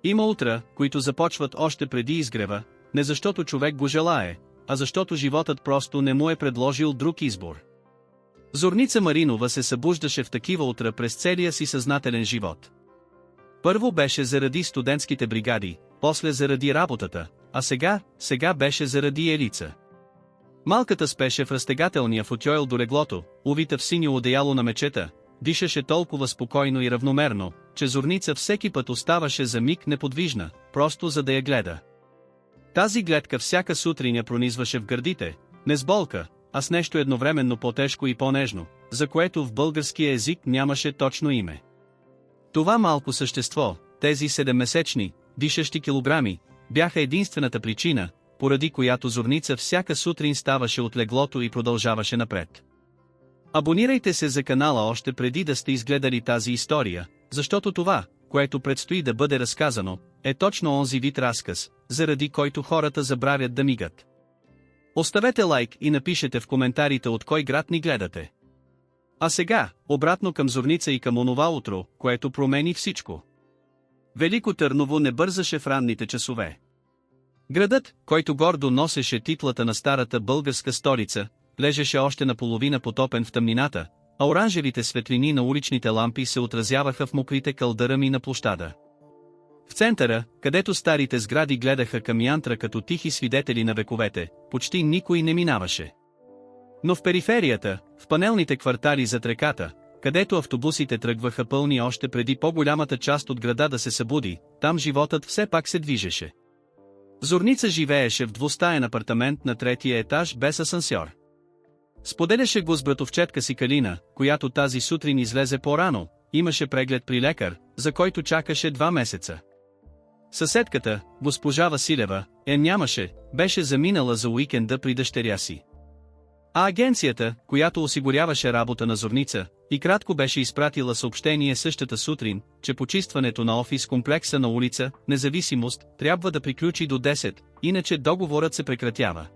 Има утра, които започват още преди изгрева, не защото човек го желае, а защото животът просто не му е предложил друг избор. Зорница Маринова се събуждаше в такива утра през целия си съзнателен живот. Първо беше заради студентските бригади, после заради работата, а сега беше заради Елица. Малката спеше в разтегателния футьойл до леглото, увита в синьо одеяло на мечета, дишаше толкова спокойно и равномерно, че Зорница всеки път оставаше за миг неподвижна, просто за да я гледа. Тази гледка всяка сутрин я пронизваше в гърдите, не с болка, а с нещо едновременно по-тежко и по-нежно, за което в българския език нямаше точно име. Това малко същество, тези 7-месечни, дишащи килограми, бяха единствената причина, поради която Зорница всяка сутрин ставаше от леглото и продължаваше напред. Абонирайте се за канала още преди да сте изгледали тази история, защото това, което предстои да бъде разказано, е точно онзи вид разказ, заради който хората забравят да мигат. Оставете лайк и напишете в коментарите от кой град ни гледате. А сега, обратно към Зорница и към онова утро, което промени всичко. Велико Търново не бързаше в ранните часове. Градът, който гордо носеше титлата на старата българска столица, лежеше още наполовина потопен в тъмнината, а оранжевите светлини на уличните лампи се отразяваха в мокрите кълдърами на площада. В центъра, където старите сгради гледаха към Янтра като тихи свидетели на вековете, почти никой не минаваше. Но в периферията, в панелните квартали зад реката, където автобусите тръгваха пълни още преди по-голямата част от града да се събуди, там животът все пак се движеше. Зорница живееше в двустаен апартамент на третия етаж без асансьор. Споделяше го с братовчетка си Калина, която тази сутрин излезе по-рано, имаше преглед при лекар, за който чакаше 2 месеца. Съседката, госпожа Василева, нямаше, беше заминала за уикенда при дъщеря си. А агенцията, която осигуряваше работа на Зорница, и кратко беше изпратила съобщение същата сутрин, че почистването на офис комплекса на улица Независимост трябва да приключи до 10, иначе договорът се прекратява.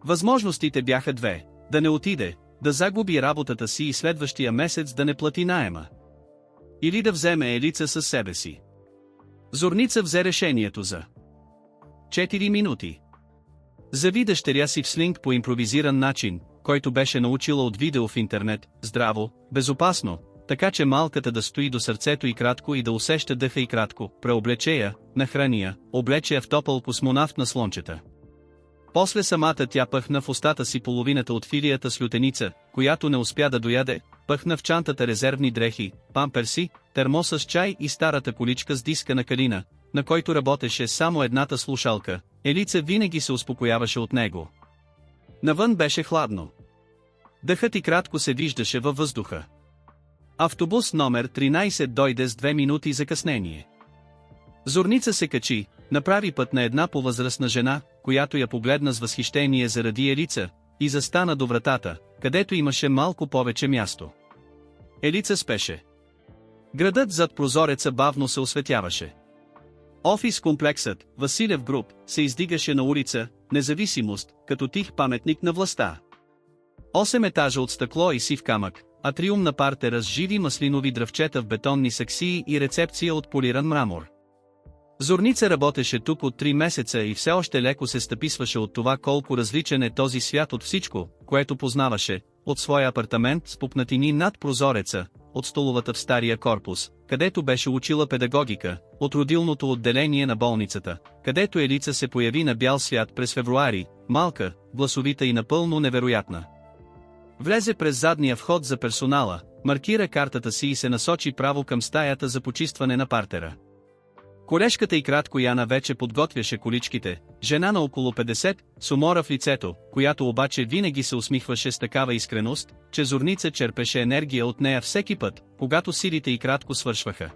Възможностите бяха две: да не отиде, да загуби работата си и следващия месец да не плати наема. Или да вземе Елица със себе си. Зорница взе решението за 4 минути. Зави дъщеря си в слинг по импровизиран начин, който беше научила от видео в интернет, здраво, безопасно, така че малката да стои до сърцето и кратко и да усеща дъха и кратко, преоблече я, нахрани я, облече я в топъл космонавт на слончета. После самата тя пъхна в устата си половината от филията с лютеница, която не успя да дояде, пъхна в чантата резервни дрехи, памперси, термоса с чай и старата количка с диска на Калина, на който работеше само едната слушалка. Елица винаги се успокояваше от него. Навън беше хладно. Дъхът и кратко се виждаше във въздуха. Автобус номер 13 дойде с 2 минути закъснение. Зорница се качи, направи път на една повъзрастна жена, която я погледна с възхищение заради Елица, и застана до вратата, където имаше малко повече място. Елица спеше. Градът зад прозореца бавно се осветяваше. Офис комплексът, Василев груп, се издигаше на улица Независимост, като тих паметник на властта. 8 етажа от стъкло и сив камък, атриум на партера с живи маслинови дръвчета в бетонни саксии и рецепция от полиран мрамор. Зорница работеше тук от 3 месеца и все още леко се стъписваше от това колко различен е този свят от всичко, което познаваше, от своя апартамент с пупнатини над прозореца, от столовата в стария корпус, където беше учила педагогика, от родилното отделение на болницата, където Елица се появи на бял свят през февруари, малка, гласовита и напълно невероятна. Влезе през задния вход за персонала, маркира картата си и се насочи право към стаята за почистване на партера. Колежката и кратко Яна вече подготвяше количките, жена на около 50, с умора в лицето, която обаче винаги се усмихваше с такава искреност, че Зорница черпеше енергия от нея всеки път, когато силите и кратко свършваха.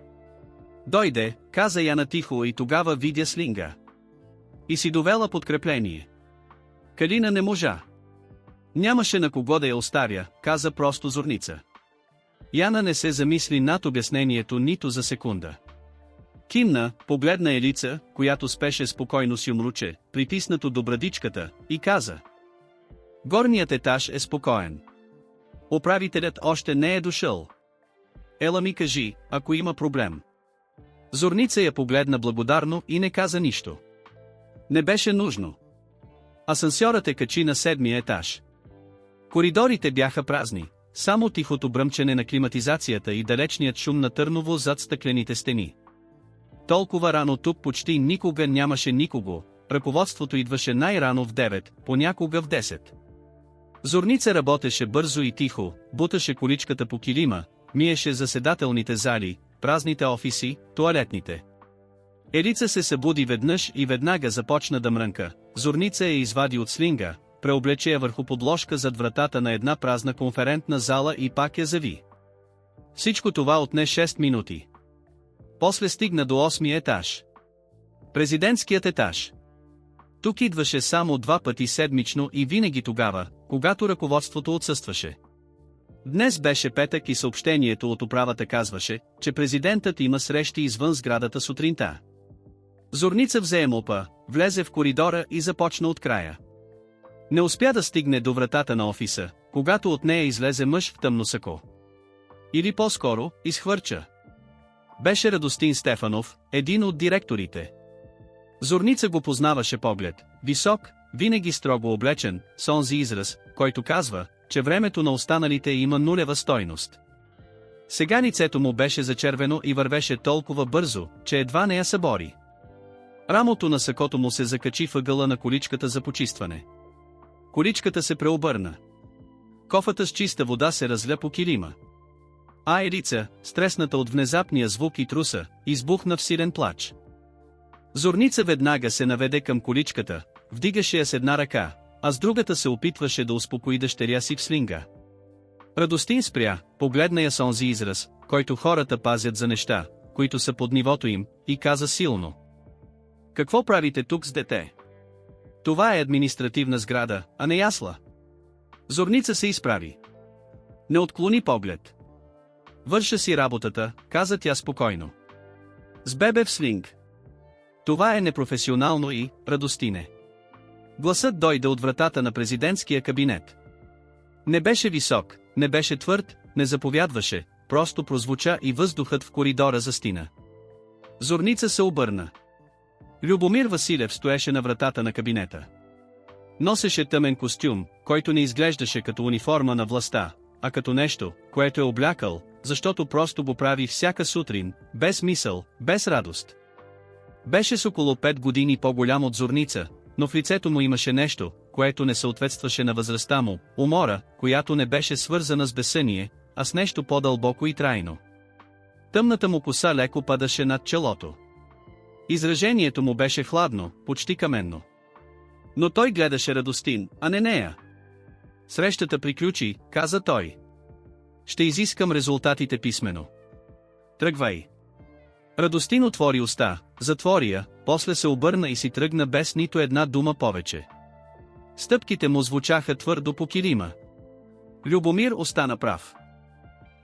Дойде, каза Яна тихо и тогава видя слинга. И си довела подкрепление. Калина не можа. Нямаше на кого да я оставя, каза просто Зорница. Яна не се замисли над обяснението нито за секунда. Кимна, погледна Елица, която спеше спокойно с юмруче, притиснато до брадичката, и каза: горният етаж е спокоен. Управителят още не е дошъл. Ела ми кажи, ако има проблем. Зорница я погледна благодарно и не каза нищо. Не беше нужно. Асансьорът качи на 7-ми етаж. Коридорите бяха празни, само тихото бръмчене на климатизацията и далечният шум на Търново зад стъклените стени. Толкова рано тук почти никога нямаше никого, ръководството идваше най-рано в 9, понякога в 10. Зорница работеше бързо и тихо, буташе количката по килима, миеше заседателните зали, празните офиси, тоалетните. Елица се събуди веднъж и веднага започна да мрънка. Зорница я извади от слинга, преоблече я върху подложка зад вратата на една празна конферентна зала и пак я зави. Всичко това отне 6 минути. После стигна до 8-ми етаж. Президентският етаж. Тук идваше само 2 пъти седмично и винаги тогава, когато ръководството отсъстваше. Днес беше петък и съобщението от управата казваше, че президентът има срещи извън сградата сутринта. Зорница взе мопа, влезе в коридора и започна от края. Не успя да стигне до вратата на офиса, когато от нея излезе мъж в тъмно сако. Или по-скоро, изхвърча. Беше Радостин Стефанов, един от директорите. Зорница го познаваше поглед, висок, винаги строго облечен, с онзи израз, който казва, че времето на останалите има нулева стойност. Сега лицето му беше зачервено и вървеше толкова бързо, че едва не я събори. Рамото на сакото му се закачи въгъла на количката за почистване. Количката се преобърна. Кофата с чиста вода се разля по килима. А Елица, стресната от внезапния звук и труса, избухна в силен плач. Зорница веднага се наведе към количката, вдигаше я с една ръка, а с другата се опитваше да успокои дъщеря си в слинга. Радостин спря, погледна я с онзи израз, който хората пазят за неща, които са под нивото им, и каза силно: „Какво правите тук с дете? Това е административна сграда, а не ясла." Зорница се изправи. Не отклони поглед. „Върша си работата", каза тя спокойно. „С бебе в слинг. Това е непрофесионално и, Радостине." Гласът дойде от вратата на президентския кабинет. Не беше висок, не беше твърд, не заповядваше, просто прозвуча и въздухът в коридора застина. Зорница се обърна. Любомир Василев стоеше на вратата на кабинета. Носеше тъмен костюм, който не изглеждаше като униформа на властта, а като нещо, което е облякал, защото просто го прави всяка сутрин, без мисъл, без радост. Беше с около 5 години по-голям от Зорница, но в лицето му имаше нещо, което не съответстваше на възрастта му, умора, която не беше свързана с безсъние, а с нещо по-дълбоко и трайно. Тъмната му коса леко падаше над челото. Изражението му беше хладно, почти каменно. Но той гледаше Радостин, а не нея. „Срещата приключи", каза той. „Ще изискам резултатите писмено. Тръгвай." Радостин отвори уста, затвори я, после се обърна и си тръгна без нито една дума повече. Стъпките му звучаха твърдо по килима. Любомир остана прав.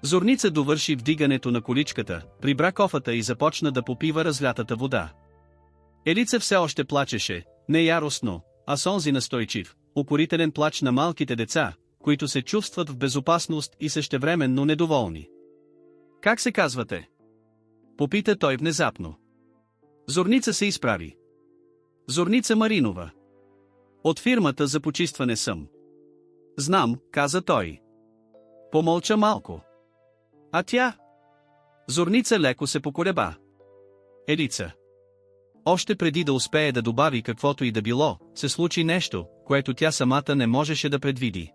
Зорница довърши вдигането на количката, прибра кофата и започна да попива разлятата вода. Елица все още плачеше, не яростно, а с онзи настойчив, укорителен плач на малките деца, които се чувстват в безопасност и същевременно недоволни. „Как се казвате?" попита той внезапно. Зорница се изправи. „Зорница Маринова. От фирмата за почистване съм." „Знам", каза той. Помълча малко. „А тя?" Зорница леко се поколеба. „Елица." Още преди да успее да добави каквото и да било, се случи нещо, което тя самата не можеше да предвиди.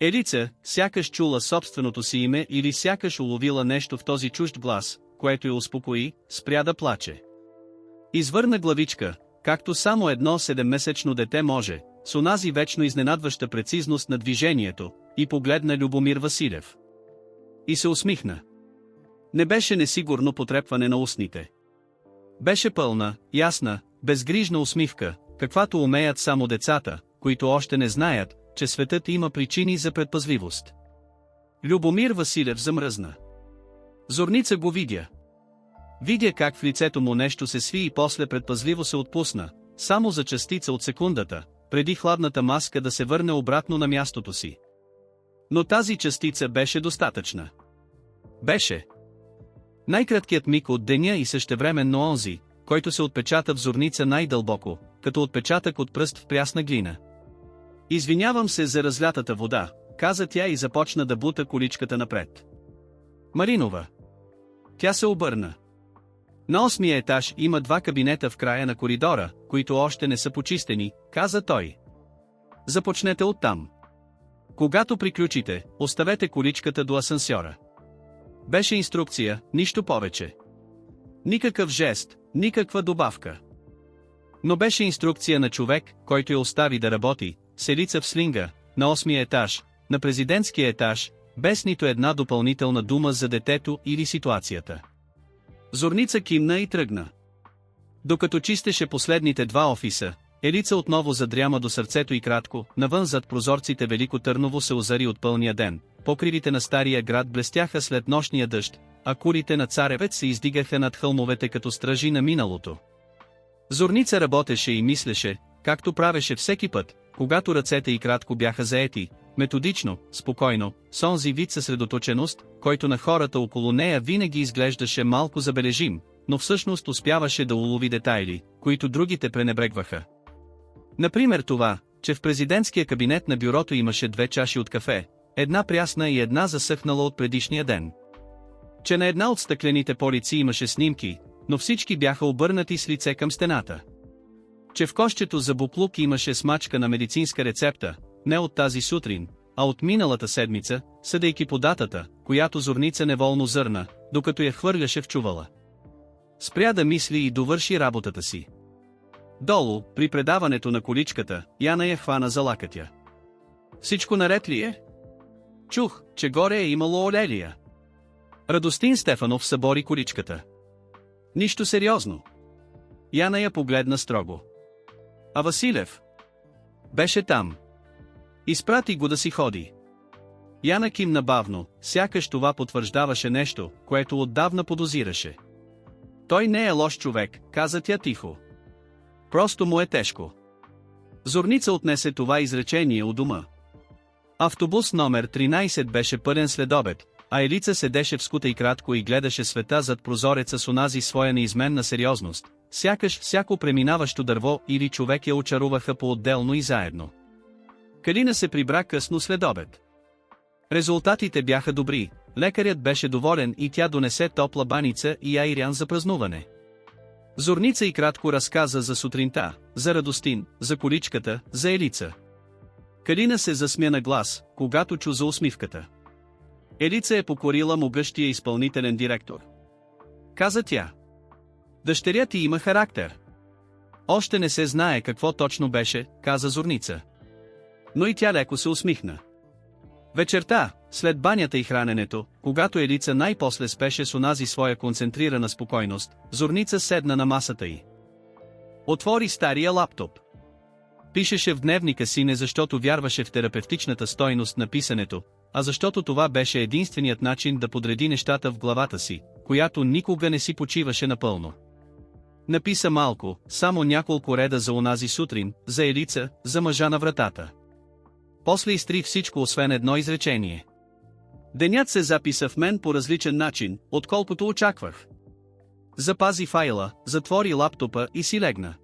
Елица, сякаш чула собственото си име или сякаш уловила нещо в този чужд глас, което я успокои, спря да плаче. Извърна главичка, както само едно 7-месечно дете може, с онази вечно изненадваща прецизност на движението, и погледна Любомир Василев. И се усмихна. Не беше несигурно потрепване на устните. Беше пълна, ясна, безгрижна усмивка, каквато умеят само децата, които още не знаят, че светът има причини за предпазливост. Любомир Василев замръзна. Зорница го видя. Видя как в лицето му нещо се сви и после предпазливо се отпусна, само за частица от секундата, преди хладната маска да се върне обратно на мястото си. Но тази частица беше достатъчна. Беше. Най-краткият миг от деня и същевременно онзи, който се отпечата в зорница най-дълбоко, като отпечатък от пръст в прясна глина. Извинявам се за разлятата вода, каза тя и започна да бута количката напред. Маринова. Тя се обърна. На 8-я етаж има 2 кабинета в края на коридора, които още не са почистени, каза той. Започнете оттам. Когато приключите, оставете количката до асансьора. Беше инструкция, нищо повече. Никакъв жест, никаква добавка. Но беше инструкция на човек, който я остави да работи, селица в слинга, на 8-я етаж, на президентския етаж, без нито една допълнителна дума за детето или ситуацията. Зорница кимна и тръгна. Докато чистеше последните 2 офиса, Елица отново задряма до сърцето и кратко, навън зад прозорците Велико Търново се озари от пълния ден, покривите на стария град блестяха след нощния дъжд, а кулите на Царевец се издигаха над хълмовете като стражи на миналото. Зорница работеше и мислеше, както правеше всеки път, когато ръцете й кратко бяха заети, методично, спокойно, с онзи вид съсредоточеност, който на хората около нея винаги изглеждаше малко забележим, но всъщност успяваше да улови детайли, които другите пренебрегваха. Например това, че в президентския кабинет на бюрото имаше 2 чаши от кафе, една прясна и една засъхнала от предишния ден. Че на една от стъклените полици имаше снимки, но всички бяха обърнати с лице към стената. Че в кошчето за буклук имаше смачка на медицинска рецепта, не от тази сутрин, а от миналата седмица, съдейки по датата, която Зорница неволно зърна, докато я хвърляше в чувала. Спря да мисли и довърши работата си. Долу, при предаването на количката, Яна я хвана за лакътя. Всичко наред ли е? Чух, че горе е имало олелия. Радостин Стефанов събори количката. Нищо сериозно. Яна я погледна строго. А Василев? Беше там. Изпрати го да си ходи. Яна кимна бавно, сякаш това потвърждаваше нещо, което отдавна подозираше. Той не е лош човек, каза тя тихо. Просто му е тежко. Зорница отнесе това изречение у дома. Автобус номер 13 беше пълен следобед, а Елица седеше в скута и кратко и гледаше света зад прозореца с онази своя неизменна сериозност, сякаш всяко преминаващо дърво или човек я очаруваха по-отделно и заедно. Калина се прибра късно следобед. Резултатите бяха добри, лекарят беше доволен и тя донесе топла баница и айрян за празнуване. Зорница и кратко разказа за сутринта, за Радостин, за количката, за Елица. Калина се засмя на глас, когато чу за усмивката. Елица е покорила могъщия изпълнителен директор. Каза тя. Дъщеря ти има характер. Още не се знае какво точно беше, каза Зорница. Но и тя леко се усмихна. Вечерта, след банята и храненето, когато Елица най-после спеше с онази своя концентрирана спокойност, Зорница седна на масата й. Отвори стария лаптоп. Пишеше в дневника си не защото вярваше в терапевтичната стойност на писането, а защото това беше единственият начин да подреди нещата в главата си, която никога не си почиваше напълно. Написа малко, само няколко реда за онази сутрин, за Елица, за мъжа на вратата. После изтри всичко освен едно изречение. Денят се записа в мен по различен начин, отколкото очаквах. Запази файла, затвори лаптопа и си легна.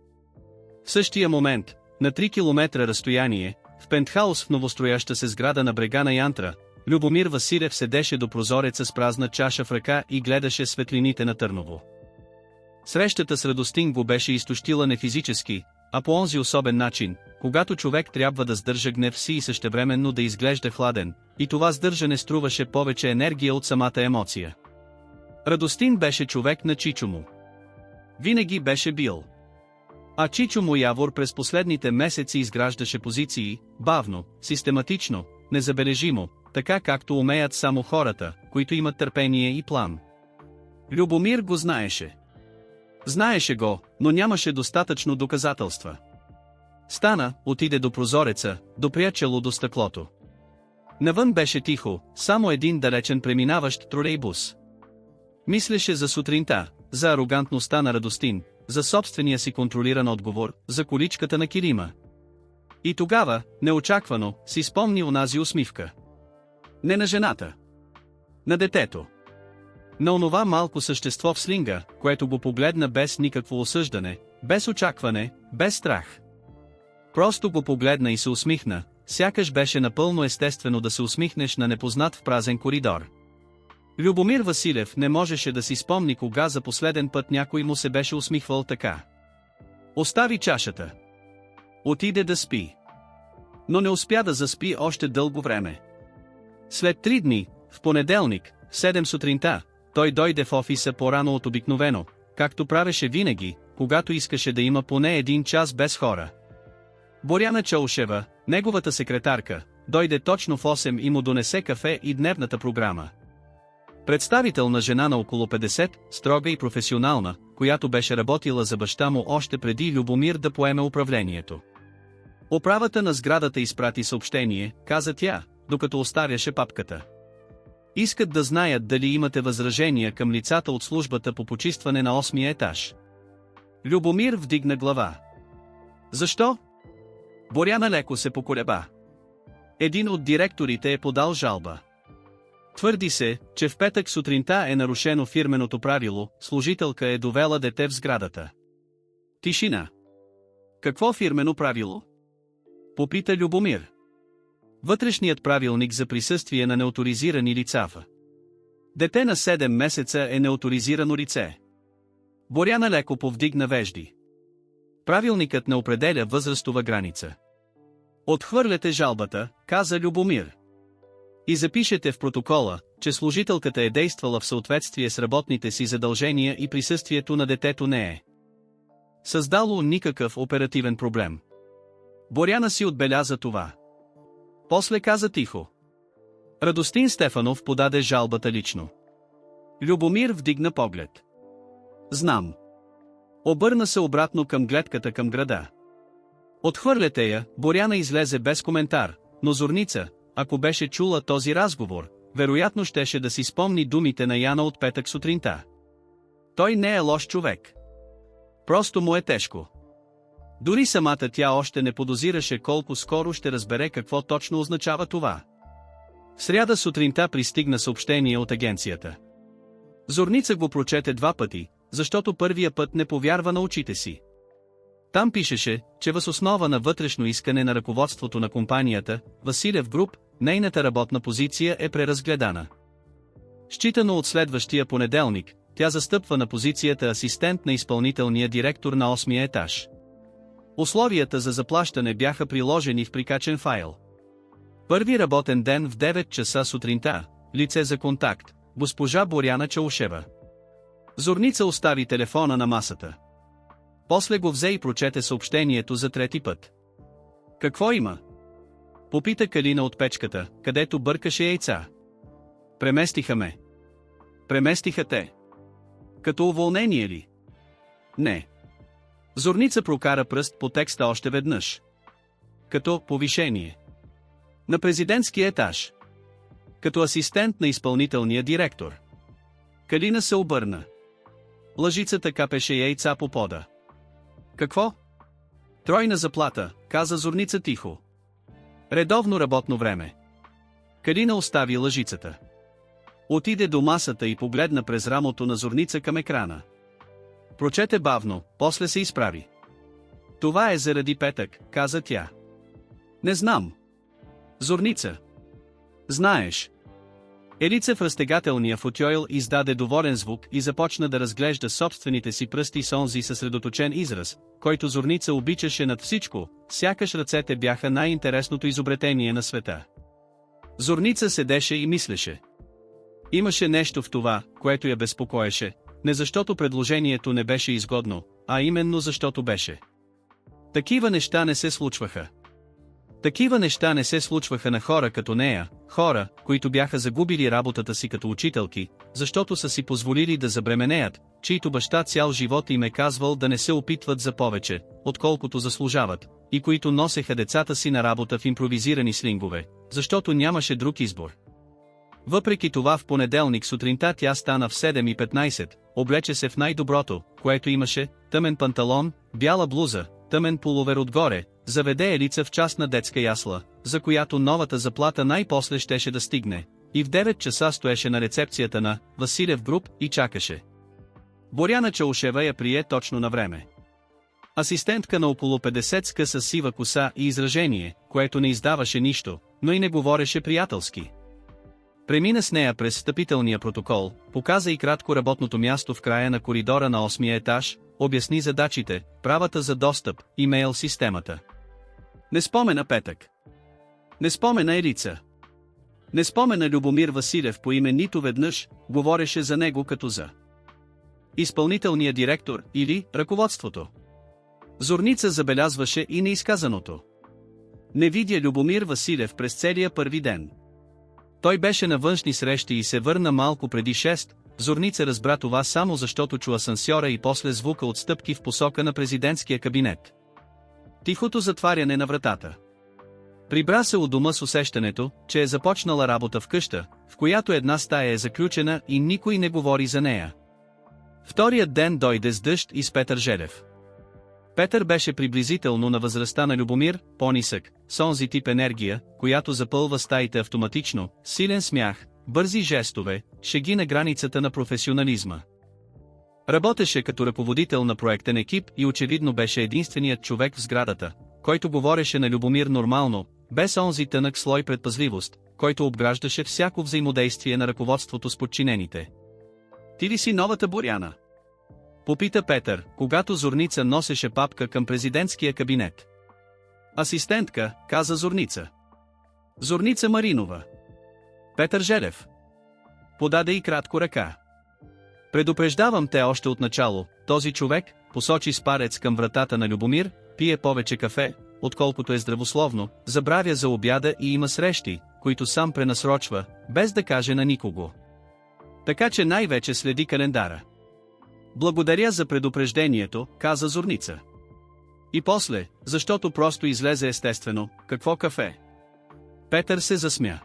В същия момент, на 3 километра разстояние, в пентхаус в новострояща се сграда на брега на Янтра, Любомир Василев седеше до прозореца с празна чаша в ръка и гледаше светлините на Търново. Срещата с Радостин го беше изтощила не физически, а по онзи особен начин, когато човек трябва да сдържа гнев си и същевременно да изглежда хладен, и това сдържане струваше повече енергия от самата емоция. Радостин беше човек на Чичо му. Винаги беше бил. А Чичо му Явор през последните месеци изграждаше позиции, бавно, систематично, незабележимо, така както умеят само хората, които имат търпение и план. Любомир го знаеше. Знаеше го, но нямаше достатъчно доказателства. Стана, отиде до прозореца, допря чело до стъклото. Навън беше тихо, само един далечен преминаващ тролейбус. Мислеше за сутринта, за арогантността на Радостин, за собствения си контролиран отговор, за количката на килима. И тогава, неочаквано, си спомни онази усмивка. Не на жената. На детето. На онова малко същество в слинга, което го погледна без никакво осъждане, без очакване, без страх. Просто го погледна и се усмихна, сякаш беше напълно естествено да се усмихнеш на непознат в празен коридор. Любомир Василев не можеше да си спомни кога за последен път някой му се беше усмихвал така. Остави чашата. Отиде да спи. Но не успя да заспи още дълго време. След 3 дни, в понеделник, в 7 сутринта, той дойде в офиса по-рано от обикновено, както правеше винаги, когато искаше да има поне 1 час без хора. Боряна Чаушева, неговата секретарка, дойде точно в 8 и му донесе кафе и дневната програма. Представителна жена на около 50, строга и професионална, която беше работила за баща му още преди Любомир да поеме управлението. Управата на сградата изпрати съобщение, каза тя, докато оставяше папката. Искат да знаят дали имате възражения към лицата от службата по почистване на 8-я етаж. Любомир вдигна глава. Защо? Боряна леко се поколеба. Един от директорите е подал жалба. Твърди се, че в петък сутринта е нарушено фирменото правило, служителка е довела дете в сградата. Тишина. Какво фирмено правило? Попита Любомир. Вътрешният правилник за присъствие на неоторизирани лица. Дете на 7 месеца е неоторизирано лице. Боряна леко повдигна вежди. Правилникът не определя възрастова граница. Отхвърляте жалбата, каза Любомир. И запишете в протокола, че служителката е действала в съответствие с работните си задължения и присъствието на детето не е създало никакъв оперативен проблем. Боряна си отбеляза това. После каза тихо. Радостин Стефанов подаде жалбата лично. Любомир вдигна поглед. Знам. Обърна се обратно към гледката към града. Отхвърляте я, Боряна излезе без коментар, но Зорница, ако беше чула този разговор, вероятно щеше да си спомни думите на Яна от петък сутринта. Той не е лош човек. Просто му е тежко. Дори самата тя още не подозираше колко скоро ще разбере какво точно означава това. В сряда сутринта пристигна съобщение от агенцията. Зорница го прочете 2 пъти, защото първия път не повярва на очите си. Там пишеше, че въз основа на вътрешно искане на ръководството на компанията, Василев Груп, нейната работна позиция е преразгледана. Считано от следващия понеделник, тя застъпва на позицията асистент на изпълнителния директор на 8-я етаж. Условията за заплащане бяха приложени в прикачен файл. Първи работен ден в 9 часа сутринта, лице за контакт, госпожа Боряна Чаушева. Зорница остави телефона на масата. После го взе и прочете съобщението за 3 път. Какво има? Попита Калина от печката, където бъркаше яйца. Преместиха ме. Преместиха те. Като уволнение ли? Не. Зорница прокара пръст по текста още веднъж. Като повишение. На президентския етаж. Като асистент на изпълнителния директор. Калина се обърна. Лъжицата капеше яйца по пода. Какво? Тройна заплата, каза Зорница тихо. Редовно работно време. Калина остави лъжицата. Отиде до масата и погледна през рамото на Зорница към екрана. Прочете бавно, после се изправи. Това е заради петък, каза тя. Не знам. Зорница. Знаеш. Елица в разтегателния футьойл издаде доволен звук и започна да разглежда собствените си пръсти с онзи съсредоточен израз, който Зорница обичаше над всичко, сякаш ръцете бяха най-интересното изобретение на света. Зорница седеше и мислеше. Имаше нещо в това, което я безпокоеше, не защото предложението не беше изгодно, а именно защото беше. Такива неща не се случваха. Такива неща не се случваха на хора като нея, хора, които бяха загубили работата си като учителки, защото са си позволили да забременеят, чийто баща цял живот им е казвал да не се опитват за повече, отколкото заслужават, и които носеха децата си на работа в импровизирани слингове, защото нямаше друг избор. Въпреки това в понеделник сутринта тя стана в 7:15, облече се в най-доброто, което имаше, тъмен панталон, бяла блуза, тъмен пуловер отгоре, заведе Елица в частна детска ясла, за която новата заплата най-после щеше да стигне, и в 9 часа стоеше на рецепцията на Василев Груп и чакаше. Боряна Чаушева я прие точно на време. Асистентка на около 50 с къса сива коса и изражение, което не издаваше нищо, но и не говореше приятелски. Премина с нея през встъпителния протокол, показа и кратко работното място в края на коридора на 8-я етаж, обясни задачите, правата за достъп, имейл системата. Не спомена Петък. Не спомена Елица. Не спомена Любомир Василев по име нито веднъж, говореше за него като за изпълнителния директор или ръководството. Зорница забелязваше и неизказаното. Не видя Любомир Василев през целия първи ден. Той беше на външни срещи и се върна малко преди 6, Зорница разбра това само защото чу асансьора и после звука от стъпки в посока на президентския кабинет. Тихото затваряне на вратата. Прибра се у дома с усещането, че е започнала работа в къща, в която една стая е заключена и никой не говори за нея. Вторият ден дойде с дъжд и с Петър Желев. Петър беше приблизително на възрастта на Любомир, по-нисък, с онзи тип енергия, която запълва стаите автоматично, силен смях, бързи жестове, шеги на границата на професионализма. Работеше като ръководител на проектен екип и очевидно беше единственият човек в сградата, който говореше на Любомир нормално, без онзи тънък слой предпазливост, който обграждаше всяко взаимодействие на ръководството с подчинените. Ти ли си новата Боряна? Попита Петър, когато Зорница носеше папка към президентския кабинет. Асистентка, каза Зорница. Зорница Маринова. Петър Желев. Подаде и кратко ръка. Предупреждавам те още от начало, този човек, посочи с парец към вратата на Любомир, пие повече кафе, отколкото е здравословно, забравя за обяда и има срещи, които сам пренасрочва, без да каже на никого. Така че най-вече следи календара. Благодаря за предупреждението, каза Зорница. И после, защото просто излезе естествено, какво кафе? Петър се засмя.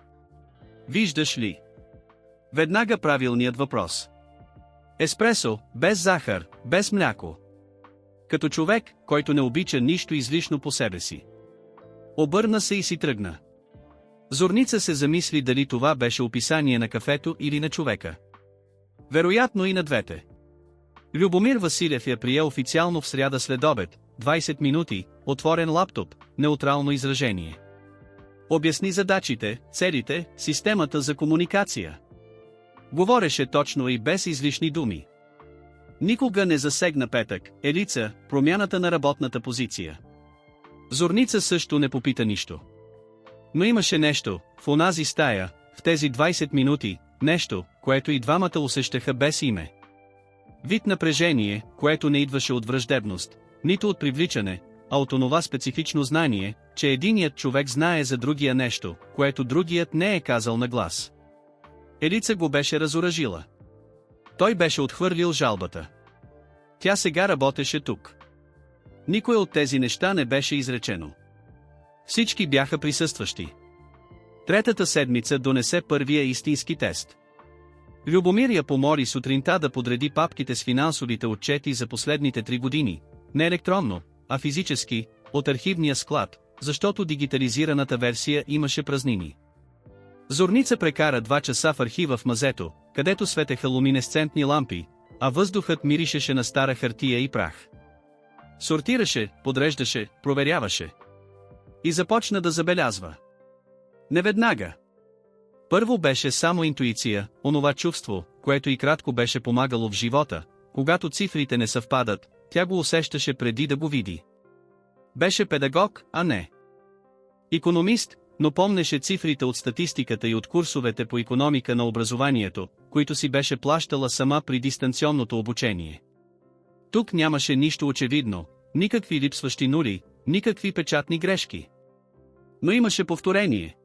Виждаш ли? Веднага правилният въпрос. Еспресо, без захар, без мляко. Като човек, който не обича нищо излишно по себе си. Обърна се и си тръгна. Зорница се замисли дали това беше описание на кафето или на човека. Вероятно и на двете. Любомир Василев я прие официално в сряда след обед, 20 минути, отворен лаптоп, неутрално изражение. Обясни задачите, целите, системата за комуникация. Говореше точно и без излишни думи. Никога не засегна Петък, Елица, промяната на работната позиция. Зорница също не попита нищо. Но имаше нещо, в онази стая, в тези 20 минути, нещо, което и двамата усещаха без име. Вид напрежение, което не идваше от враждебност, нито от привличане, а от онова специфично знание, че единият човек знае за другия нещо, което другият не е казал на глас. Елица го беше разоръжила. Той беше отхвърлил жалбата. Тя сега работеше тук. Никое от тези неща не беше изречено. Всички бяха присъстващи. Третата седмица донесе първия истински тест. Любомир я помоли сутринта да подреди папките с финансовите отчети за последните 3 години, не електронно, а физически, от архивния склад, защото дигитализираната версия имаше празнини. Зорница прекара 2 часа в архива в мазето, където светеха луминесцентни лампи, а въздухът миришеше на стара хартия и прах. Сортираше, подреждаше, проверяваше. И започна да забелязва. Не веднага. Първо беше само интуиция, онова чувство, което и кратко беше помагало в живота, когато цифрите не съвпадат, тя го усещаше преди да го види. Беше педагог, а не икономист, но помнеше цифрите от статистиката и от курсовете по икономика на образованието, които си беше плащала сама при дистанционното обучение. Тук нямаше нищо очевидно, никакви липсващи нули, никакви печатни грешки. Но имаше повторение.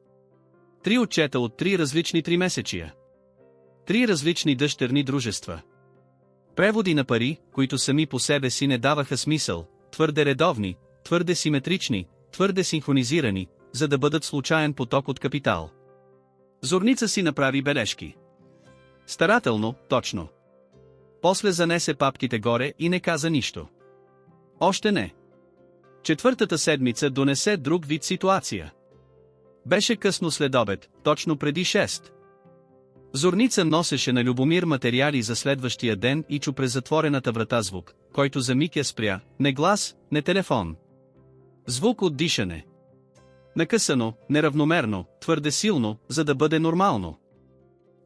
3 отчета от 3 различни 3-месечия. 3 различни дъщерни дружества. Преводи на пари, които сами по себе си не даваха смисъл, твърде редовни, твърде симетрични, твърде синхронизирани, за да бъдат случайен поток от капитал. Зорница си направи бележки. Старателно, точно. После занесе папките горе и не каза нищо. Още не. Четвъртата седмица донесе друг вид ситуация. Беше късно след обед, точно преди 6. Зорница носеше на Любомир материали за следващия ден и чу през затворената врата звук, който за миг я спря, не глас, не телефон. Звук от дишане. Накъсано, неравномерно, твърде силно, за да бъде нормално.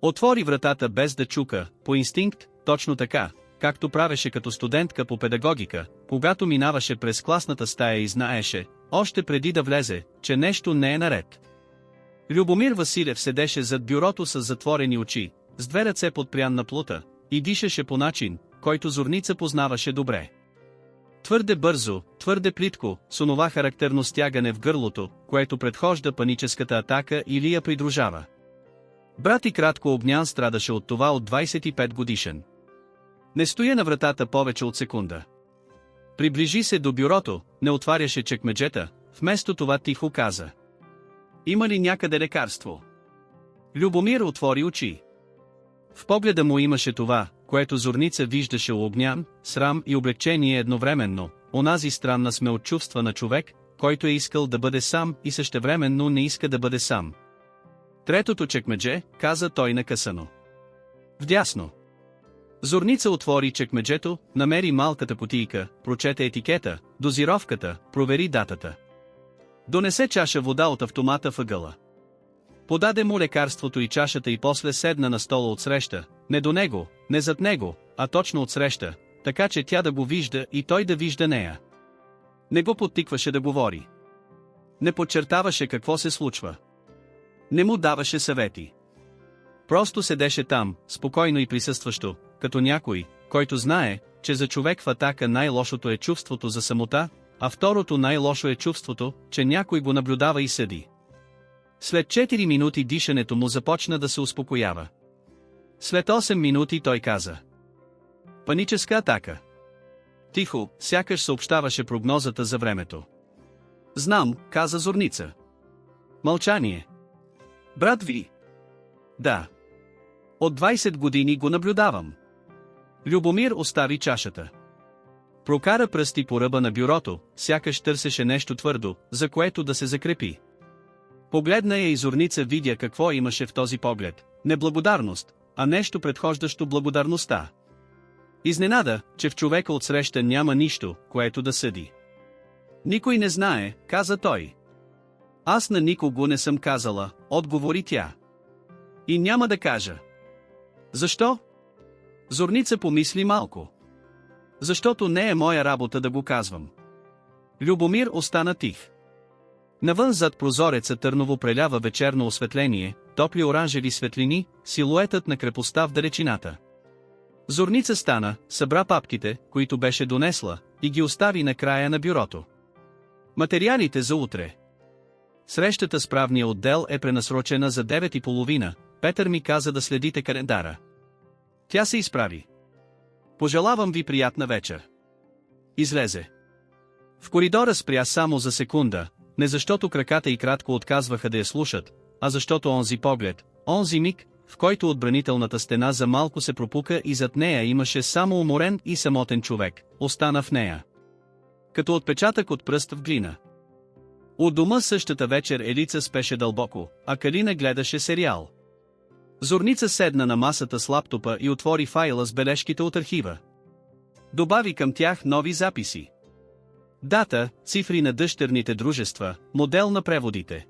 Отвори вратата без да чука, по инстинкт, точно така, както правеше като студентка по педагогика, когато минаваше през класната стая и знаеше, още преди да влезе, че нещо не е наред. Любомир Василев седеше зад бюрото с затворени очи, с две ръце подпрян на плута, и дишаше по начин, който Зорница познаваше добре. Твърде бързо, твърде плитко, с онова характерно стягане в гърлото, което предхожда паническата атака или я придружава. Брат и кратко Огнян страдаше от това от 25 годишен. Не стоя на вратата повече от секунда. Приближи се до бюрото, не отваряше чекмеджета, вместо това тихо каза: "Има ли някъде лекарство?" Любомир отвори очи. В погледа му имаше това, което Зорница виждаше у Огнян, срам и облегчение едновременно, онази странна смел чувства на човек, който е искал да бъде сам и същевременно не иска да бъде сам. "Третото чекмедже", каза той накъсано. "Вдясно." Зорница отвори чекмеджето, намери малката кутийка, прочете етикета, дозировката, провери датата. Донесе чаша вода от автомата въгъла. Подаде му лекарството и чашата и после седна на стола отсреща, не до него, не зад него, а точно отсреща, така че тя да го вижда и той да вижда нея. Не го подтикваше да говори. Не подчертаваше какво се случва. Не му даваше съвети. Просто седеше там, спокойно и присъстващо, като някой, който знае, че за човек в атака най-лошото е чувството за самота, а второто най-лошо е чувството, че някой го наблюдава и съди. След 4 минути дишането му започна да се успокоява. След 8 минути той каза: "Паническа атака." Тихо, сякаш съобщаваше прогнозата за времето. "Знам", каза Зорница. Мълчание. "Брат ви?" "Да. От 20 години го наблюдавам." Любомир остави чашата. Прокара пръсти по ръба на бюрото, сякаш търсеше нещо твърдо, за което да се закрепи. Погледна я и Зорница видя какво имаше в този поглед. Не благодарност, а нещо предхождащо благодарността. Изненада, че в човека отсреща няма нищо, което да съди. "Никой не знае", каза той. "Аз на никого не съм казала", отговори тя. "И няма да кажа." "Защо?" Зорница помисли малко. "Защото не е моя работа да го казвам." Любомир остана тих. Навън зад прозореца търново прелява вечерно осветление, топли оранжеви светлини, силуетът на крепостта в далечината. Зорница стана, събра папките, които беше донесла, и ги остави на края на бюрото. "Материалите за утре." "Срещата с правния отдел е пренасрочена за 9:30, Петър ми каза да следите календара." Тя се изправи. "Пожелавам ви приятна вечер." Излезе. В коридора спря само за секунда, не защото краката й кратко отказваха да я слушат, а защото онзи поглед, онзи миг, в който отбранителната стена за малко се пропука и зад нея имаше само уморен и самотен човек, остана в нея. Като отпечатък от пръст в глина. У дома същата вечер Елица спеше дълбоко, а Калина гледаше сериал. Зорница седна на масата с лаптопа и отвори файла с бележките от архива. Добави към тях нови записи. Дата, цифри на дъщерните дружества, модел на преводите.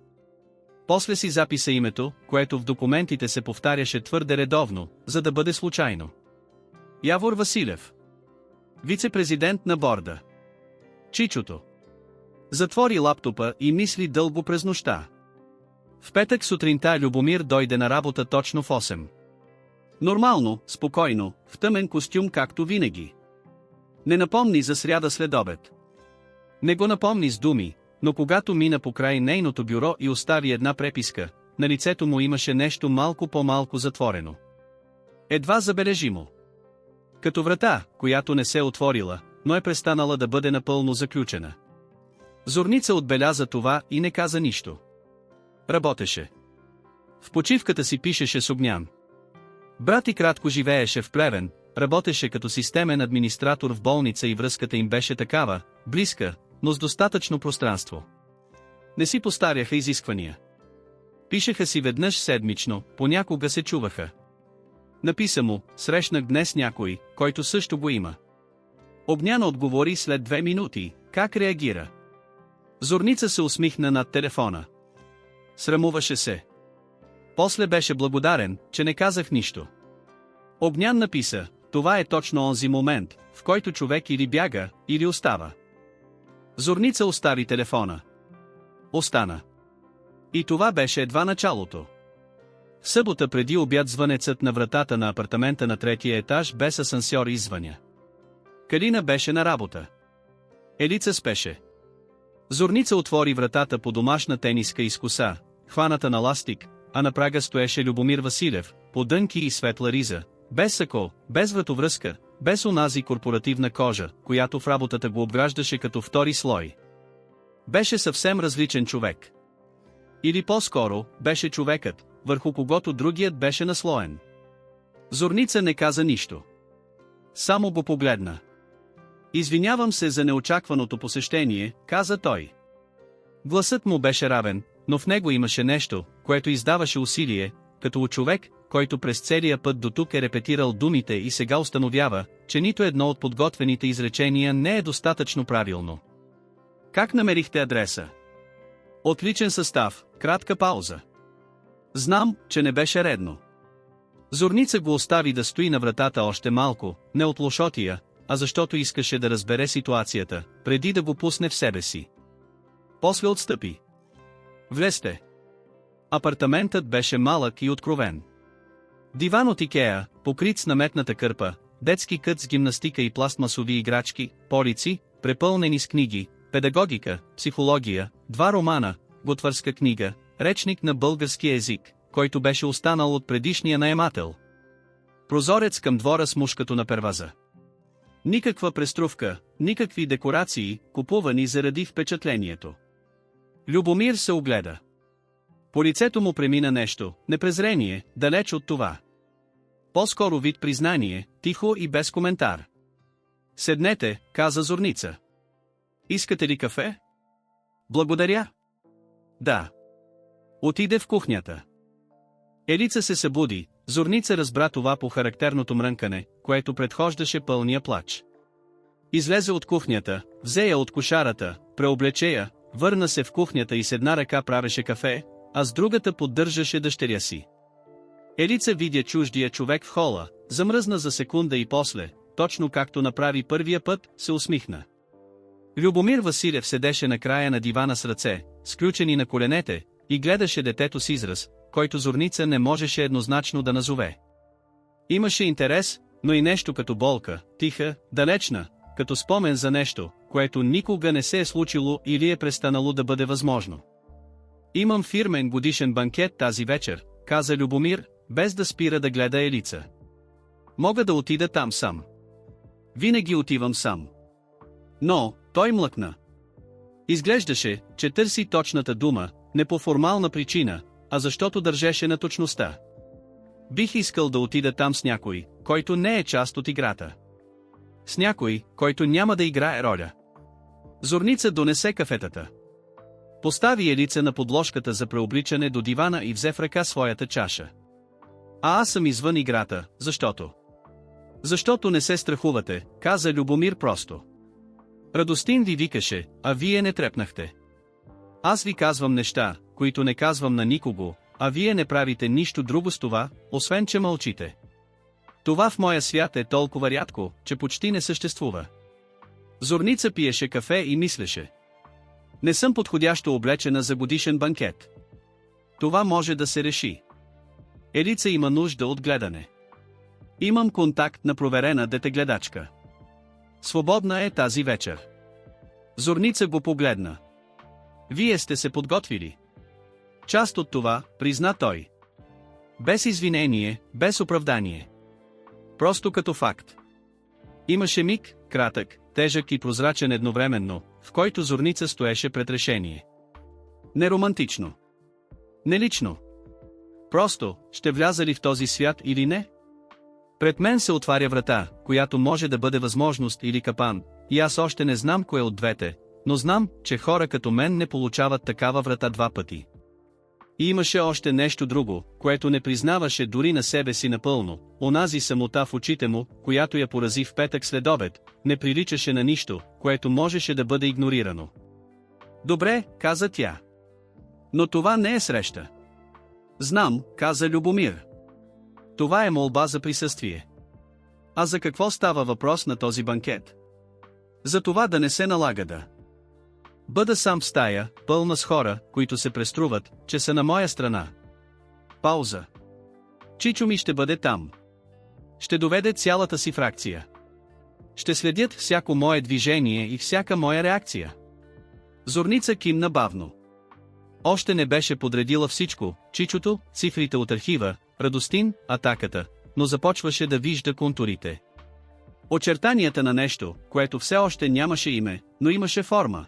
После си записа името, което в документите се повтаряше твърде редовно, за да бъде случайно. Явор Василев. Вице-президент на борда. Чичото. Затвори лаптопа и мисли дълго през нощта. В петък сутринта Любомир дойде на работа точно в 8. Нормално, спокойно, в тъмен костюм както винаги. Не напомни за сряда след обед. Не го напомни с думи, но когато мина покрай нейното бюро и остави една преписка, на лицето му имаше нещо малко по-малко затворено. Едва забележимо. Като врата, която не се отворила, но е престанала да бъде напълно заключена. Зорница отбеляза това и не каза нищо. Работеше. В почивката си пишеше с Огнян. Брат и кратко живееше в Плевен, работеше като системен администратор в болница и връзката им беше такава, близка, но с достатъчно пространство. Не си постаряха изисквания. Пишеха си веднъж седмично, понякога се чуваха. Написа му: срещнах днес някой, който също го има. Огнян отговори след 2 минути: как реагира? Зорница се усмихна над телефона. Срамуваше се. После беше благодарен, че не казах нищо. Огнян написа: това е точно онзи момент, в който човек или бяга, или остава. Зорница остави телефона. Остана. И това беше едва началото. В събота преди обяд звънецът на вратата на апартамента на 3-я етаж без асансьор извъня. Калина беше на работа. Елица спеше. Зорница отвори вратата по домашна тениска из коса, хваната на ластик, а на прага стоеше Любомир Василев, по дънки и светла риза, без сако, без вратовръзка, без онази корпоративна кожа, която в работата го обграждаше като втори слой. Беше съвсем различен човек. Или по-скоро, беше човекът, върху когото другият беше наслоен. Зорница не каза нищо. Само го погледна. Извинявам се за неочакваното посещение, каза той. Гласът му беше равен, но в него имаше нещо, което издаваше усилие, като у човек, който през целия път до тук е репетирал думите и сега установява, че нито едно от подготвените изречения не е достатъчно правилно. Как намерихте адреса? Отличен състав, кратка пауза. Знам, че не беше редно. Зорница го остави да стои на вратата още малко, не от лошотия, а защото искаше да разбере ситуацията, преди да го пусне в себе си. После отстъпи. Влезте. Апартаментът беше малък и откровен. Диван от Икеа, покрит с наметната кърпа, детски кът с гимнастика и пластмасови играчки, полици, препълнени с книги, педагогика, психология, 2 романа, готварска книга, речник на български език, който беше останал от предишния наемател. Прозорец към двора с мушкато на перваза. Никаква преструвка, никакви декорации, купувани заради впечатлението. Любомир се огледа. По лицето му премина нещо, не презрение, далеч от това. По-скоро вид признание, тихо и без коментар. Седнете, каза Зорница. Искате ли кафе? Благодаря. Да. Отиде в кухнята. Елица се събуди, Зорница разбра това по характерното мрънкане, което предхождаше пълния плач. Излезе от кухнята, взе я от кошарата, преоблече я, върна се в кухнята и с една ръка правеше кафе, а с другата поддържаше дъщеря си. Елица видя чуждия човек в хола, замръзна за секунда и после, точно както направи първия път, се усмихна. Любомир Василев седеше на края на дивана с ръце, сключени на коленете, и гледаше детето с израз, който Зорница не можеше еднозначно да назове. Имаше интерес, но и нещо като болка, тиха, далечна, като спомен за нещо, което никога не се е случило или е престанало да бъде възможно. Имам фирмен годишен банкет тази вечер, каза Любомир, без да спира да гледа Елица. Мога да отида там сам. Винаги отивам сам. Но, той млъкна. Изглеждаше, че търси точната дума, не по формална причина, а защото държеше на точността. Бих искал да отида там с някой, който не е част от играта. С някой, който няма да играе роля. Зорница донесе кафетата. Постави Елица на подложката за преобличане до дивана и взе в ръка своята чаша. А аз съм извън играта, защото... Защото не се страхувате, каза Любомир просто. Радостин ви викаше, а вие не трепнахте. Аз ви казвам неща, които не казвам на никого, а вие не правите нищо друго с това, освен че мълчите. Това в моя свят е толкова рядко, че почти не съществува. Зорница пиеше кафе и мислеше. Не съм подходящо облечена за годишен банкет. Това може да се реши. Елица има нужда от гледане. Имам контакт на проверена детегледачка. Свободна е тази вечер. Зорница го погледна. Вие сте се подготвили. Част от това, призна той. Без извинение, без оправдание. Просто като факт. Имаше миг, кратък, тежък и прозрачен едновременно, в който Зорница стоеше пред решение. Не романтично. Не лично. Просто, ще вляза ли в този свят или не? Пред мен се отваря врата, която може да бъде възможност или капан, и аз още не знам кое от двете, но знам, че хора като мен не получават такава врата 2 пъти. И имаше още нещо друго, което не признаваше дори на себе си напълно, онази самота в очите му, която я порази в петък след обед, не приличаше на нищо, което можеше да бъде игнорирано. Добре, каза тя. Но това не е среща. Знам, каза Любомир. Това е молба за присъствие. А за какво става въпрос на този банкет? За това да не се налага да бъда сам в стая, пълна с хора, които се преструват, че са на моя страна. Пауза. Чичо ми ще бъде там. Ще доведе цялата си фракция. Ще следят всяко мое движение и всяка моя реакция. Зорница кимна бавно. Още не беше подредила всичко, Чичото, цифрите от архива, Радостин, атаката, но започваше да вижда контурите. Очертанията на нещо, което все още нямаше име, но имаше форма.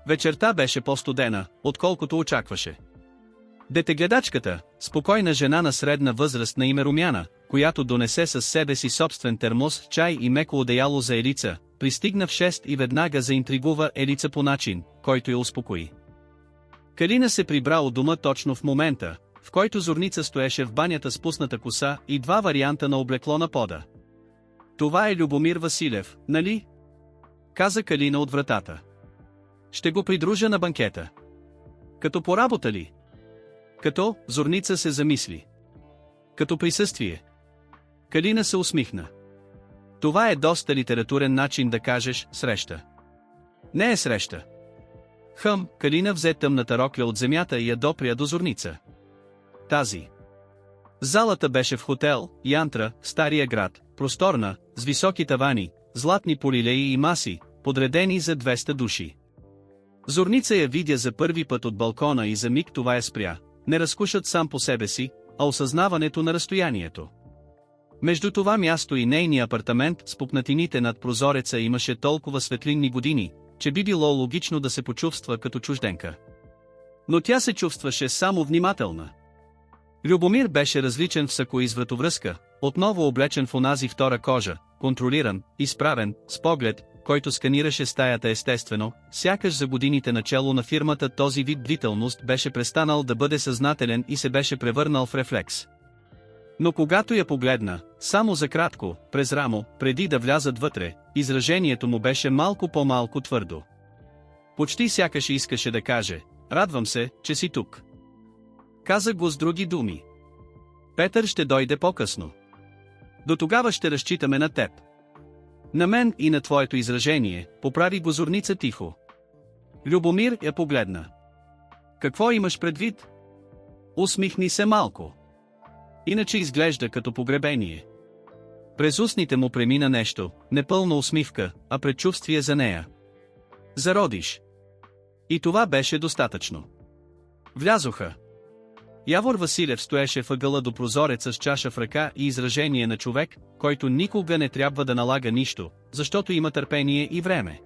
Вечерта беше по-студена, отколкото очакваше. Детегледачката, спокойна жена на средна възраст на име Румяна, която донесе със себе си собствен термос, чай и меко одеяло за Елица, пристигна в 6 и веднага заинтригува Елица по начин, който я успокои. Калина се прибра у дома точно в момента, в който Зорница стоеше в банята с пусната коса и два варианта на облекло на пода. Това е Любомир Василев, нали? Каза Калина от вратата. Ще го придружа на банкета. Като по работа ли? Като, Зорница се замисли. Като присъствие. Калина се усмихна. Това е доста литературен начин да кажеш среща. Не е среща. Калина взе тъмната рокля от земята и я допря до Зорница. Тази. Залата беше в хотел, Янтра, Стария град, просторна, с високи тавани, златни полилеи и маси, подредени за 200 души. Зорница я видя за първи път от балкона и за миг това я спря, не разкушат сам по себе си, а осъзнаването на разстоянието. Между това място и нейния апартамент с пукнатините над прозореца имаше толкова светлинни години, че би било логично да се почувства като чужденка. Но тя се чувстваше само внимателна. Любомир беше различен в сако и с вратовръзка, отново облечен в онази втора кожа, контролиран, изправен, с поглед, който сканираше стаята естествено, сякаш за годините начало на фирмата този вид бдителност беше престанал да бъде съзнателен и се беше превърнал в рефлекс. Но когато я погледна, само за кратко, през рамо, преди да влязат вътре, изражението му беше малко по-малко твърдо. Почти сякаш искаше да каже: радвам се, че си тук. Каза го с други думи. Петър ще дойде по-късно. До тогава ще разчитаме на теб. На мен и на твоето изражение, поправи го Зорница тихо. Любомир я погледна. Какво имаш предвид? Усмихни се малко. Иначе изглежда като погребение. През устните му премина нещо, не пълна усмивка, а предчувствие за нея. Зародиш. И това беше достатъчно. Влязоха. Явор Василев стоеше въгъла до прозореца с чаша в ръка и изражение на човек, който никога не трябва да налага нищо, защото има търпение и време.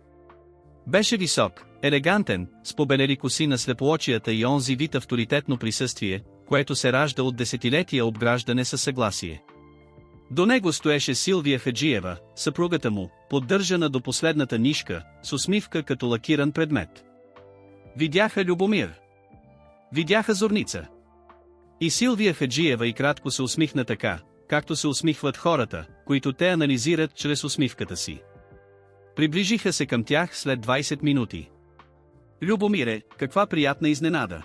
Беше висок, елегантен, с побелели коси на слепоочията и онзи вид авторитетно присъствие, което се ражда от десетилетия обграждане със съгласие. До него стоеше Силвия Хаджиева, съпругата му, поддържана до последната нишка, с усмивка като лакиран предмет. Видяха Любомир. Видяха Зорница. И Силвия Хаджиева и кратко се усмихна така, както се усмихват хората, които те анализират чрез усмивката си. Приближиха се към тях след 20 минути. Любомире, каква приятна изненада!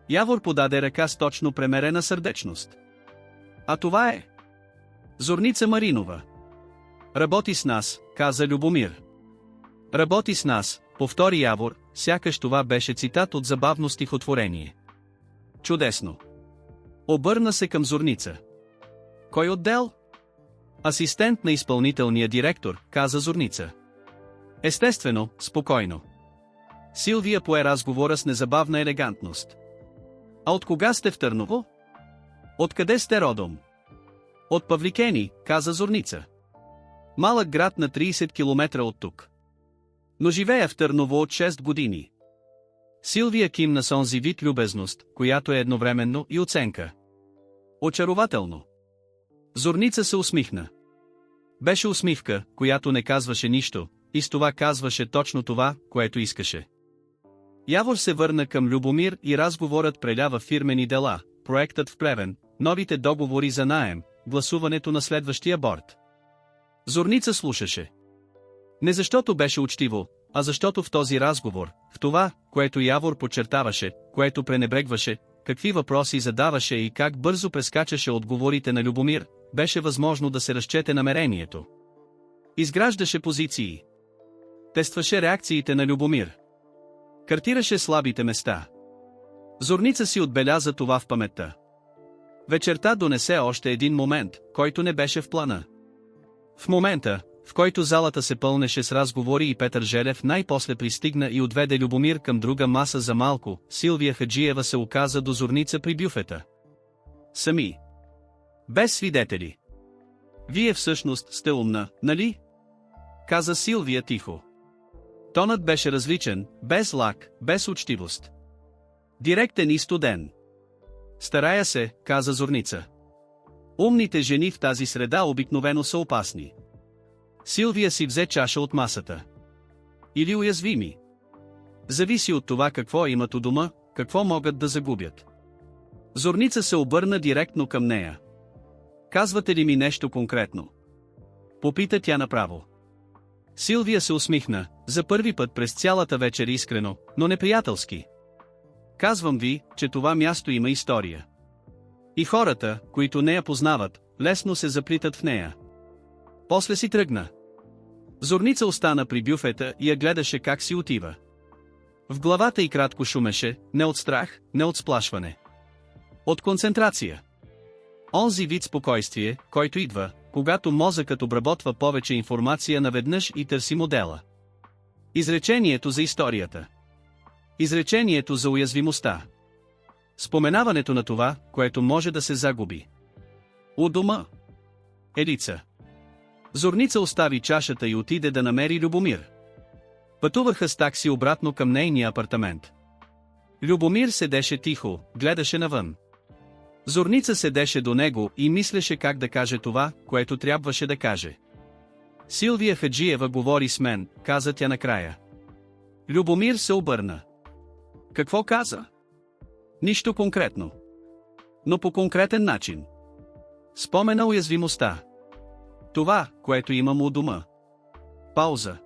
Явор подаде ръка с точно премерена сърдечност. А това е Зорница Маринова. Работи с нас, каза Любомир. Работи с нас, повтори Явор, сякаш това беше цитат от забавно стихотворение. Чудесно. Обърна се към Зорница. Кой отдел? Асистент на изпълнителния директор, каза Зорница. Естествено, спокойно. Силвия пое разговора с незабавна елегантност. А от кога сте в Търново? Откъде сте родом? От Павликени, каза Зорница. Малък град на 30 км от тук. Но живея в Търново от 6 години. Силвия кимна с онзи вид любезност, която е едновременно и оценка. Очарователно. Зорница се усмихна. Беше усмивка, която не казваше нищо, и с това казваше точно това, което искаше. Явор се върна към Любомир и разговорът прелява фирмени дела, проектът в Плевен, новите договори за наем, гласуването на следващия борд. Зорница слушаше. Не защото беше учтиво, а защото в този разговор, в това, което Явор подчертаваше, което пренебрегваше, какви въпроси задаваше и как бързо прескачаше отговорите на Любомир, беше възможно да се разчете намерението. Изграждаше позиции. Тестваше реакциите на Любомир. Картираше слабите места. Зорница си отбеляза това в паметта. Вечерта донесе още един момент, който не беше в плана. В момента, в който залата се пълнеше с разговори и Петър Желев най-после пристигна и отведе Любомир към друга маса за малко, Силвия Хаджиева се оказа до Зорница при бюфета. Сами. Без свидетели. Вие всъщност сте умна, нали? Каза Силвия тихо. Тонът беше различен, без лак, без учтивост. Директен и студен. Старая се, каза Зорница. Умните жени в тази среда обикновено са опасни. Силвия си взе чаша от масата. Или уязвими. Зависи от това какво имат у дома, какво могат да загубят. Зорница се обърна директно към нея. Казвате ли ми нещо конкретно? Попита тя направо. Силвия се усмихна, за първи път през цялата вечер искрено, но неприятелски. Казвам ви, че това място има история. И хората, които не я познават, лесно се заплитат в нея. После си тръгна. Зорница остана при бюфета и я гледаше как си отива. В главата й кратко шумеше, не от страх, не от сплашване. От концентрация. Онзи вид спокойствие, който идва, когато мозъкът обработва повече информация наведнъж и търси модела. Изречението за историята. Изречението за уязвимостта. Споменаването на това, което може да се загуби. У дома. Елица. Зорница остави чашата и отиде да намери Любомир. Пътуваха с такси обратно към нейния апартамент. Любомир седеше тихо, гледаше навън. Зорница седеше до него и мислеше как да каже това, което трябваше да каже. Силвия Хаджиева говори с мен, каза тя накрая. Любомир се обърна. Какво каза? Нищо конкретно. Но по конкретен начин. Спомена уязвимостта. Това, което имам у дома. Пауза.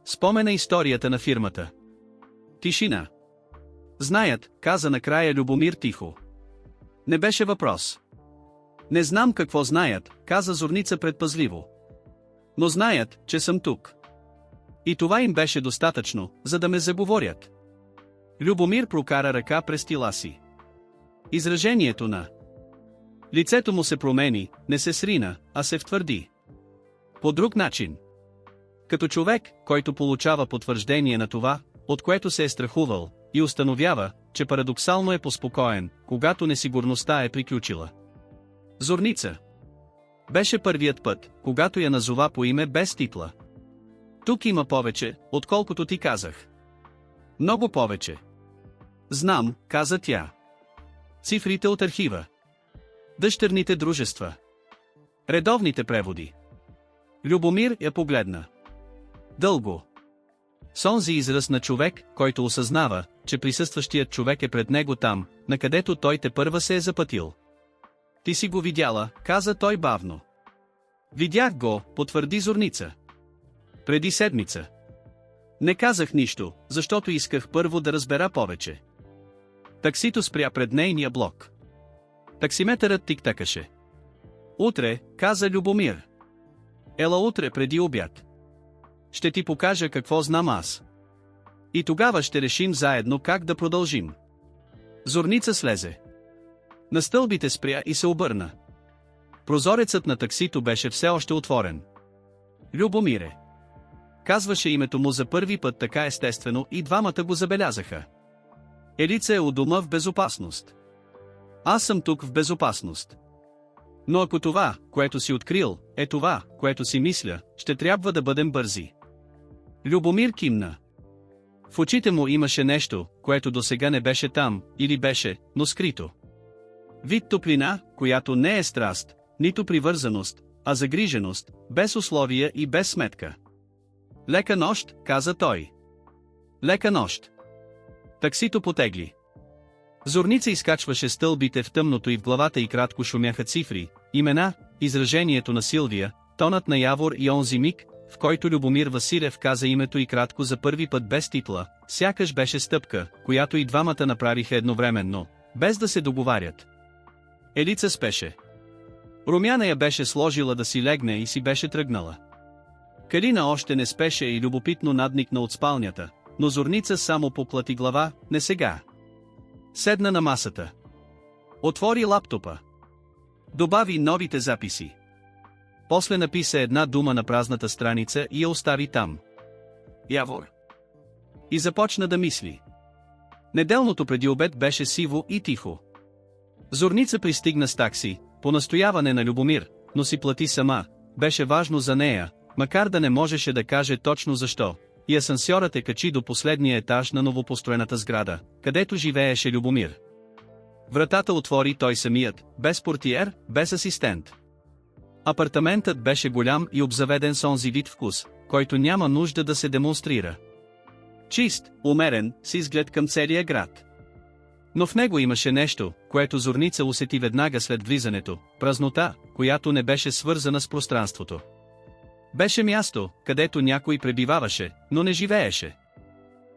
Спомена историята на фирмата. Тишина. Знаят, каза накрая Любомир тихо. Не беше въпрос. Не знам какво знаят, каза Зорница предпазливо. Но знаят, че съм тук. И това им беше достатъчно, за да ме заговорят. Любомир прокара ръка през тила си. Изражението на лицето му се промени, не се срина, а се втвърди. По друг начин. Като човек, който получава потвърждение на това, от което се е страхувал, и установява, че парадоксално е поспокоен, когато несигурността е приключила. Зорница. Беше първият път, когато я назова по име без титла. Тук има повече, отколкото ти казах. Много повече. Знам, каза тя. Цифрите от архива. Дъщерните дружества. Редовните преводи. Любомир я погледна. Дълго. С онзи израз на човек, който осъзнава, че присъстващият човек е пред него там, накъдето той тепърва се е запътил. Ти си го видяла, каза той бавно. Видях го, потвърди Зорница. Преди седмица. Не казах нищо, защото исках първо да разбера повече. Таксито спря пред нейния блок. Таксиметърът тиктакаше. Утре, каза Любомир. Ела утре преди обяд. Ще ти покажа какво знам аз. И тогава ще решим заедно как да продължим. Зорница слезе. На стълбите спря и се обърна. Прозорецът на таксито беше все още отворен. Любомире. Казваше името му за първи път така естествено и двамата го забелязаха. Елица е у дома в безопасност. Аз съм тук в безопасност. Но ако това, което си открил, е това, което си мисля, ще трябва да бъдем бързи. Любомир кимна. В очите му имаше нещо, което досега не беше там, или беше, но скрито. Вид топлина, която не е страст, нито привързаност, а загриженост, без условия и без сметка. Лека нощ, каза той. Лека нощ. Таксито потегли. Зорница изкачваше стълбите в тъмното и в главата й кратко шумяха цифри, имена, изражението на Силвия, тонът на Явор и онзи миг, в който Любомир Василев каза името и кратко за първи път без титла, сякаш беше стъпка, която и двамата направиха едновременно, без да се договарят. Елица спеше. Румяна я беше сложила да си легне и си беше тръгнала. Калина още не спеше и любопитно надникна от спалнята, но Зорница само поплати глава, не сега. Седна на масата. Отвори лаптопа. Добави новите записи. После написа една дума на празната страница и я остави там. Явор. И започна да мисли. Неделното преди обед беше сиво и тихо. Зорница пристигна с такси, по настояване на Любомир, но си плати сама, беше важно за нея, макар да не можеше да каже точно защо, и асансьорът качи до последния етаж на новопостроената сграда, където живееше Любомир. Вратата отвори той самият, без портиер, без асистент. Апартаментът беше голям и обзаведен с онзи вид вкус, който няма нужда да се демонстрира. Чист, умерен, с изглед към целия град. Но в него имаше нещо, което Зорница усети веднага след влизането, празнота, която не беше свързана с пространството. Беше място, където някой пребиваваше, но не живееше.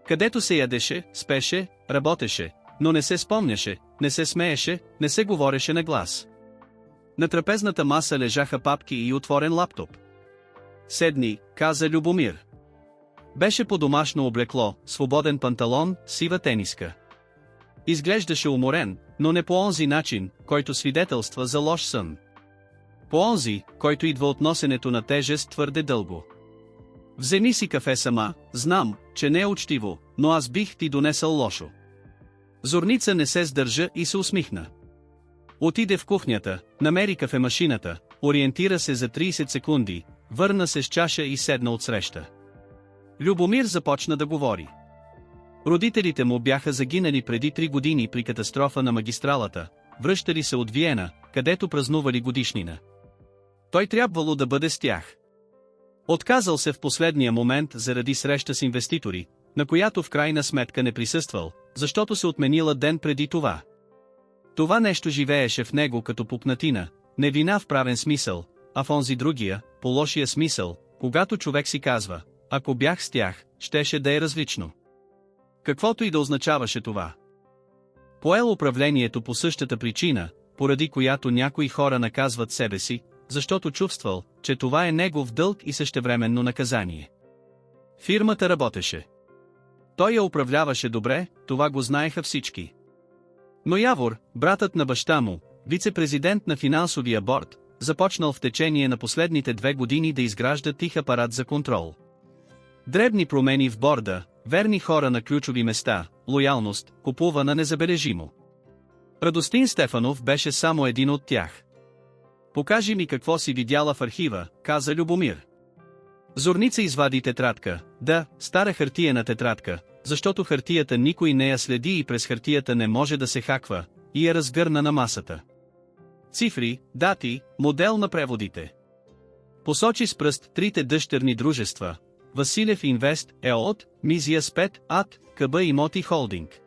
Където се ядеше, спеше, работеше, но не се спомняше, не се смееше, не се говореше на глас. На трапезната маса лежаха папки и отворен лаптоп. Седни, каза Любомир. Беше по-домашно облекло, свободен панталон, сива тениска. Изглеждаше уморен, но не по онзи начин, който свидетелства за лош сън. По онзи, който идва от носенето на тежест твърде дълго. Вземи си кафе сама, знам, че не е учтиво, но аз бих ти донесъл лошо. Зорница не се сдържа и се усмихна. Отиде в кухнята, намери кафемашината, ориентира се за 30 секунди, върна се с чаша и седна отсреща. Любомир започна да говори. Родителите му бяха загинали преди 3 години при катастрофа на магистралата, връщали се от Виена, където празнували годишнина. Той трябвало да бъде с тях. Отказал се в последния момент заради среща с инвеститори, на която в крайна сметка не присъствал, защото се отменила ден преди това. Това нещо живееше в него като пукнатина, не вина в правен смисъл, а в онзи другия, по лошия смисъл, когато човек си казва, ако бях с тях, щеше да е различно. Каквото и да означаваше това. Поел управлението по същата причина, поради която някои хора наказват себе си, защото чувствал, че това е негов дълг и същевременно наказание. Фирмата работеше. Той я управляваше добре, това го знаеха всички. Но Явор, братът на баща му, вице-президент на финансовия борд, започнал в течение на последните 2 години да изгражда тих апарат за контрол. Дребни промени в борда, верни хора на ключови места, лоялност, купувана незабележимо. Радостин Стефанов беше само един от тях. Покажи ми какво си видяла в архива, каза Любомир. Зорница извади тетрадка, да, стара хартиена тетрадка, защото хартията никой не я следи и през хартията не може да се хаква, и я разгърна на масата. Цифри, дати, модел на преводите. Посочи с пръст 3 дъщерни дружества, Василев Инвест, ЕОД, Мизия Спет, АД, КБ Имоти Холдинг.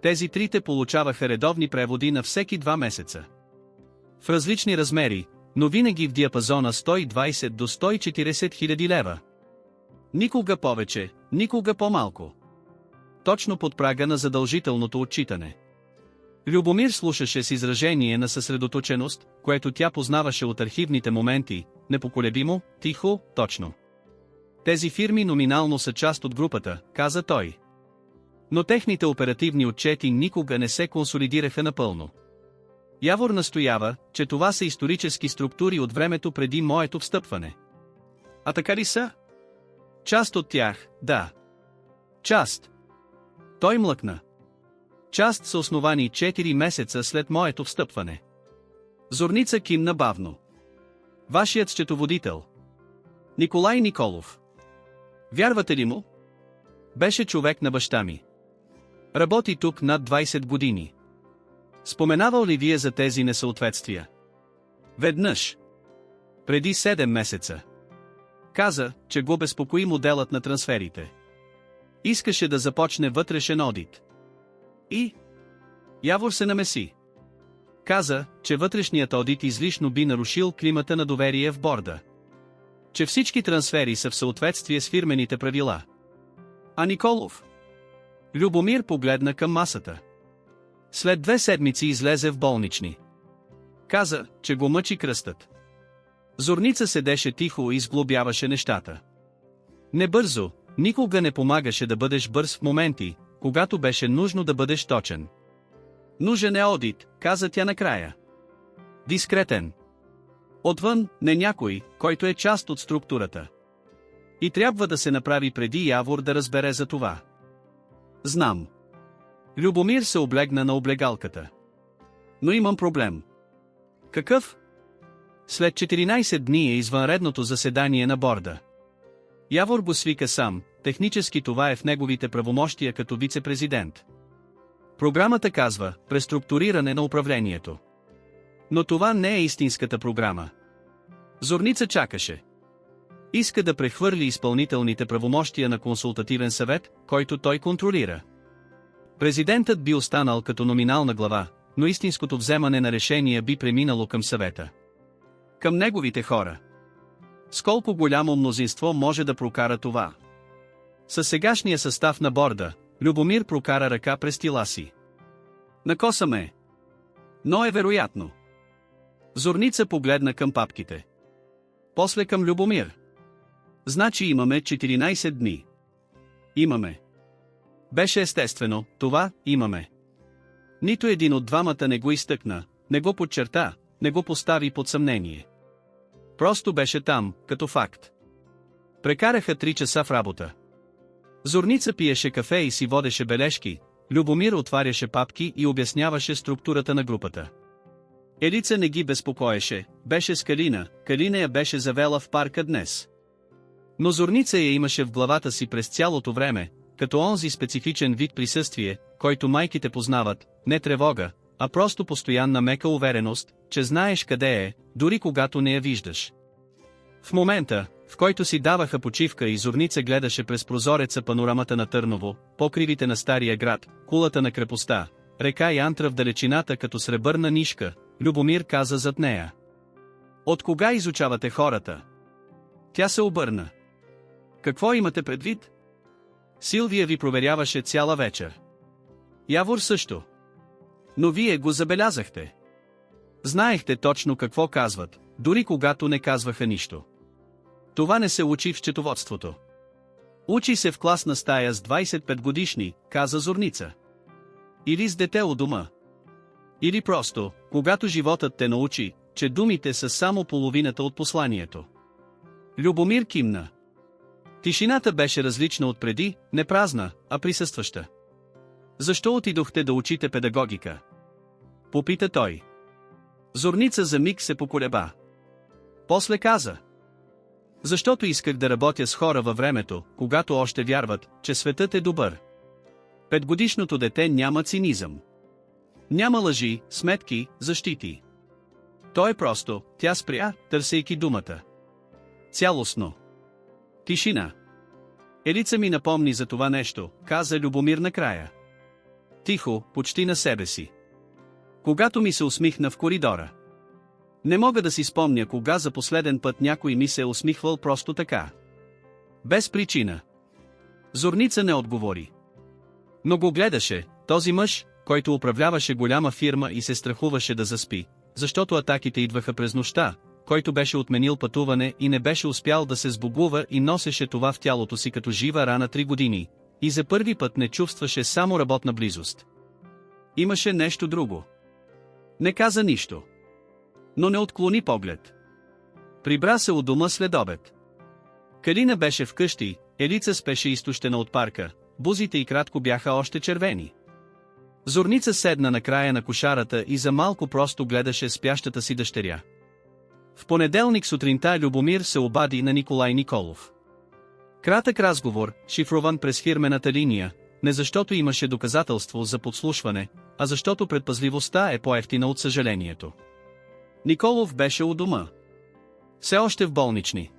Тези 3 получаваха редовни преводи на всеки 2 месеца. В различни размери, но винаги в диапазона 120 до 140 хиляди лева. Никога повече, никога по-малко. Точно под прага на задължителното отчитане. Любомир слушаше с изражение на съсредоточеност, което тя познаваше от архивните моменти, непоколебимо, тихо, точно. Тези фирми номинално са част от групата, каза той. Но техните оперативни отчети никога не се консолидираха напълно. Явор настоява, че това са исторически структури от времето преди моето встъпване. А така ли са? Част от тях, да. Част. Той млъкна. Част са основани 4 месеца след моето встъпване. Зорница кимна бавно. Вашият счетоводител. Николай Николов. Вярвате ли му? Беше човек на баща ми. Работи тук над 20 години. Споменавал ли вие за тези несъответствия? Веднъж. Преди 7 месеца. Каза, че го безпокои моделът на трансферите. Искаше да започне вътрешен одит. И Явор се намеси. Каза, че вътрешният одит излишно би нарушил климата на доверие в борда. Че всички трансфери са в съответствие с фирмените правила. А Николов? Любомир погледна към масата. След 2 седмици излезе в болнични. Каза, че го мъчи кръстът. Зорница седеше тихо и сглобяваше нещата. Не бързо, никога не помагаше да бъдеш бърз в моменти, когато беше нужно да бъдеш точен. Нужен е одит, каза тя накрая. Дискретен. Отвън, не някой, който е част от структурата. И трябва да се направи преди Явор да разбере за това. Знам. Любомир се облегна на облегалката. Но имам проблем. Какъв? След 14 дни е извънредното заседание на борда. Явор го свика сам, технически това е в неговите правомощия като вице-президент. Програмата казва преструктуриране на управлението. Но това не е истинската програма. Зорница чакаше. Иска да прехвърли изпълнителните правомощия на консултативен съвет, който той контролира. Президентът би останал като номинална глава, но истинското вземане на решения би преминало към съвета. Към неговите хора. С колко голямо мнозинство може да прокара това? Със сегашния състав на борда, Любомир прокара ръка през тила си. Накосаме. Но е вероятно. Зорница погледна към папките. После към Любомир. Значи имаме 14 дни. Имаме. Беше естествено, това имаме. Нито един от двамата не го изтъкна, не го подчерта, не го постави под съмнение. Просто беше там, като факт. Прекараха 3 часа в работа. Зорница пиеше кафе и си водеше бележки, Любомир отваряше папки и обясняваше структурата на групата. Елица не ги безпокоеше, беше с Калина, Калина я беше завела в парка днес. Но Зорница я имаше в главата си през цялото време, като онзи специфичен вид присъствие, който майките познават, не тревога, а просто постоянна мека увереност, че знаеш къде е, дори когато не я виждаш. В момента, в който си даваха почивка и Зорница гледаше през прозореца панорамата на Търново, покривите на Стария град, кулата на крепостта, река Янтра в далечината като сребърна нишка, Любомир каза зад нея. От кога изучавате хората? Тя се обърна. Какво имате предвид? Силвия ви проверяваше цяла вечер. Явор също. Но вие го забелязахте. Знаехте точно какво казват, дори когато не казваха нищо. Това не се учи в счетоводството. Учи се в класна стая с 25 годишни, каза Зорница. Или с дете у дома. Или просто, когато животът те научи, че думите са само половината от посланието. Любомир кимна. Тишината беше различна от преди, не празна, а присъстваща. Защо отидохте да учите педагогика? Попита той. Зорница за миг се поколеба. После каза. Защото исках да работя с хора във времето, когато още вярват, че светът е добър. 5-годишното дете няма цинизъм. Няма лъжи, сметки, защити. То е просто, тя спря, търсейки думата. Цялостно. Тишина. Елица ми напомни за това нещо, каза Любомир накрая. Тихо, почти на себе си. Когато ми се усмихна в коридора. Не мога да си спомня кога за последен път някой ми се е усмихвал просто така. Без причина. Зорница не отговори. Но го гледаше, този мъж, който управляваше голяма фирма и се страхуваше да заспи, защото атаките идваха през нощта, който беше отменил пътуване и не беше успял да се сбогува и носеше това в тялото си като жива рана 3 години, и за първи път не чувстваше само работна близост. Имаше нещо друго. Не каза нищо. Но не отклони поглед. Прибра се у дома след обед. Калина беше вкъщи, Елица спеше изтощена от парка, бузите й кратко бяха още червени. Зорница седна на края на кошарата и за малко просто гледаше спящата си дъщеря. В понеделник сутринта Любомир се обади на Николай Николов. Кратък разговор, шифрован през фирмената линия, не защото имаше доказателство за подслушване, а защото предпазливостта е по-евтина от съжалението. Николов беше у дома. Все още в болнични.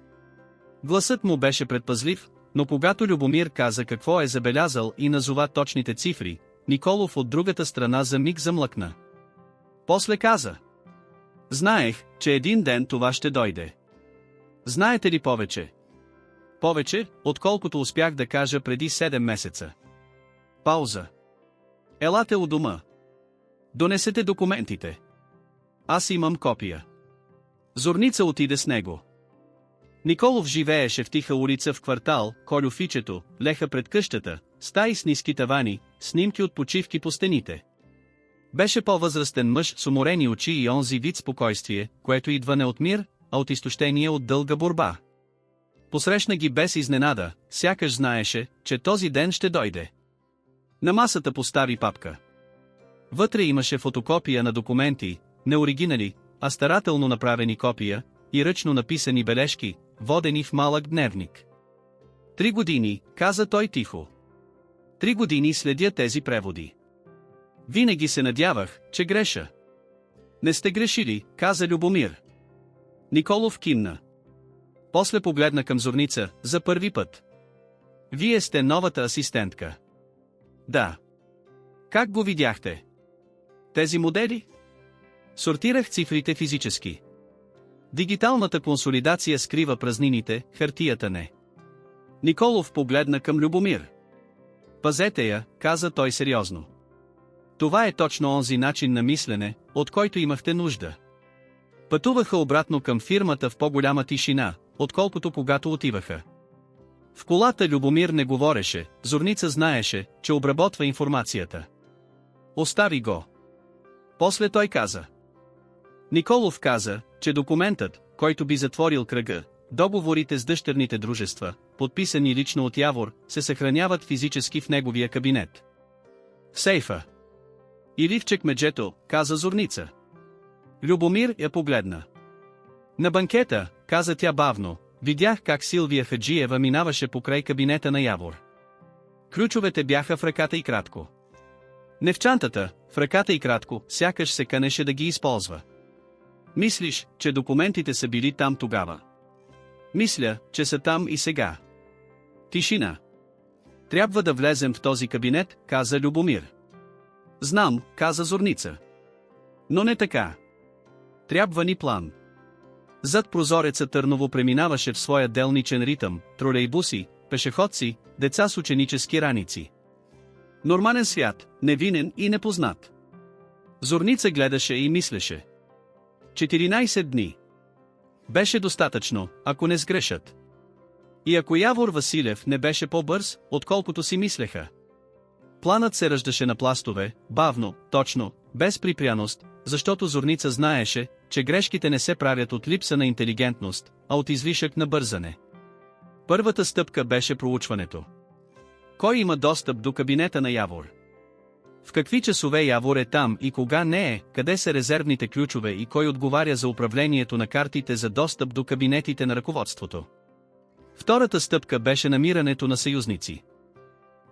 Гласът му беше предпазлив, но когато Любомир каза какво е забелязал и назова точните цифри, Николов от другата страна за миг замлъкна. После каза: знаех, че един ден това ще дойде. Знаете ли повече? Повече, отколкото успях да кажа преди 7 месеца. Пауза. Елате у дома. Донесете документите. Аз имам копия. Зорница отиде с него. Николов живееше в тиха улица в квартал Колюфичето, леха пред къщата, стаи с ниски тавани, снимки от почивки по стените. Беше по-възрастен мъж с уморени очи и онзи вид спокойствие, което идва не от мир, а от изтощение от дълга борба. Посрещна ги без изненада, сякаш знаеше, че този ден ще дойде. На масата постави папка. Вътре имаше фотокопия на документи, не оригинали, а старателно направени копия, и ръчно написани бележки, водени в малък дневник. 3 години, каза той тихо. 3 години следя тези преводи. Винаги се надявах, че греша. Не сте грешили, каза Любомир. Николов кимна. После погледна към Зорница, за първи път. Вие сте новата асистентка. Да. Как го видяхте? Тези модели? Сортирах цифрите физически. Дигиталната консолидация скрива празнините, хартията не. Николов погледна към Любомир. Пазете я, каза той сериозно. Това е точно онзи начин на мислене, от който имахте нужда. Пътуваха обратно към фирмата в по-голяма тишина, отколкото когато отиваха. В колата Любомир не говореше, Зорница знаеше, че обработва информацията. Остави го. После той каза. Николов каза, че документът, който би затворил кръга, договорите с дъщерните дружества, подписани лично от Явор, се съхраняват физически в неговия кабинет. В сейфа. Или в чекмеджето, каза Зорница. Любомир я погледна. На банкета, каза тя бавно, видях как Силвия Хаджиева минаваше покрай кабинета на Явор. Ключовете бяха в ръката и кратко. Не в чантата, в ръката и кратко, сякаш се канеше да ги използва. Мислиш, че документите са били там тогава? Мисля, че са там и сега. Тишина. Трябва да влезем в този кабинет, каза Любомир. Знам, каза Зорница. Но не така. Трябва ни план. Зад прозореца Търново преминаваше в своя делничен ритъм, тролейбуси, пешеходци, деца с ученически раници. Нормален свят, невинен и непознат. Зорница гледаше и мислеше. 14 дни. Беше достатъчно, ако не сгрешат. И ако Явор Василев не беше по-бърз, отколкото си мислеха. Планът се ръждаше на пластове, бавно, точно, без припряност, защото Зорница знаеше, че грешките не се правят от липса на интелигентност, а от излишък на бързане. Първата стъпка беше проучването. Кой има достъп до кабинета на Явор? В какви часове Явор е там и кога не е, къде са резервните ключове и кой отговаря за управлението на картите за достъп до кабинетите на ръководството? Втората стъпка беше намирането на съюзници.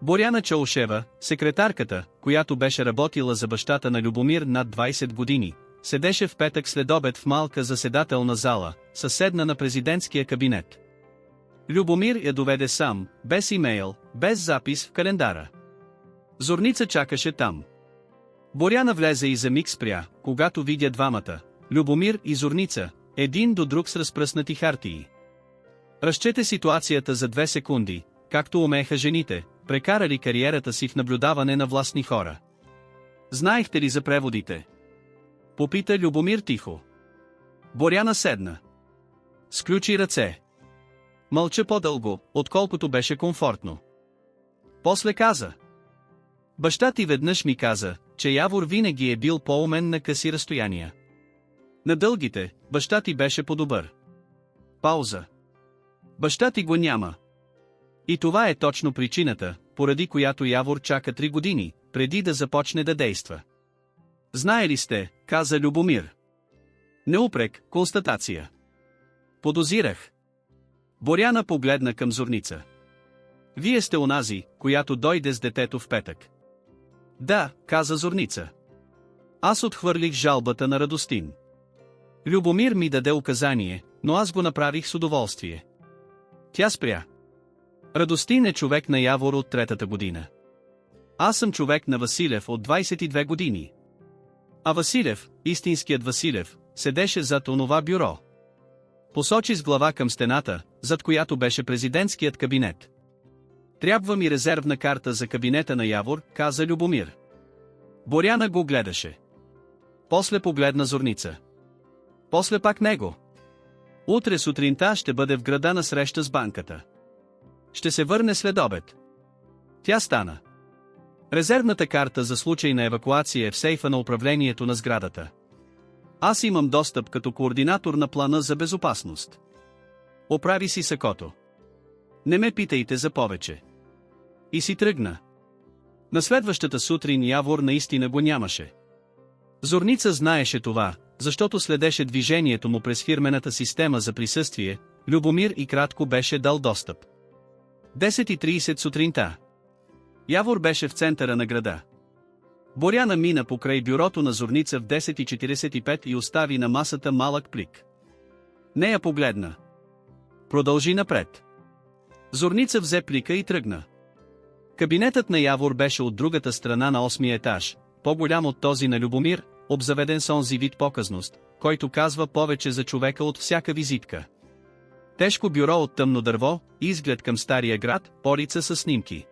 Боряна Чаушева, секретарката, която беше работила за бащата на Любомир над 20 години, седеше в петък следобед в малка заседателна зала, съседна на президентския кабинет. Любомир я доведе сам, без имейл, без запис в календара. Зорница чакаше там. Боряна влезе и за миг спря, когато видя двамата, Любомир и Зорница, един до друг с разпръснати хартии. Разчете ситуацията за 2 секунди, както умееха жените, прекарали кариерата си в наблюдаване на властни хора. Знаехте ли за преводите? Попита Любомир тихо. Боряна седна. Сключи ръце. Мълча по-дълго, отколкото беше комфортно. После каза. Баща ти веднъж ми каза, че Явор винаги е бил по-умен на къси разстояния. На дългите, баща ти беше по-добър. Пауза. Баща ти го няма. И това е точно причината, поради която Явор чака 3 години, преди да започне да действа. Знае ли сте, каза Любомир. Не упрек, констатация. Подозирах. Боряна погледна към Зорница. Вие сте онази, която дойде с детето в петък. Да, каза Зорница. Аз отхвърлих жалбата на Радостин. Любомир ми даде указание, но аз го направих с удоволствие. Тя спря. Радостин е човек на Явор от 3-та година. Аз съм човек на Василев от 22 години. А Василев, истинският Василев, седеше зад онова бюро. Посочи с глава към стената, зад която беше президентският кабинет. Трябва ми резервна карта за кабинета на Явор, каза Любомир. Боряна го гледаше. После погледна Зорница. После пак него. Утре сутринта ще бъде в града на среща с банката. Ще се върне след обед. Тя стана. Резервната карта за случай на евакуация е в сейфа на управлението на сградата. Аз имам достъп като координатор на плана за безопасност. Оправи си сакото. Не ме питайте за повече. И си тръгна. На следващата сутрин Явор наистина го нямаше. Зорница знаеше това, защото следеше движението му през фирмената система за присъствие, Любомир и кратко беше дал достъп. 10:30 сутринта. Явор беше в центъра на града. Боряна мина покрай бюрото на Зорница в 10:45 и остави на масата малък плик. Нея погледна. Продължи напред. Зорница взе плика и тръгна. Кабинетът на Явор беше от другата страна на 8-ми етаж, по-голям от този на Любомир, обзаведен с онзи вид показност, който казва повече за човека от всяка визитка. Тежко бюро от тъмно дърво, изглед към стария град, порица с снимки.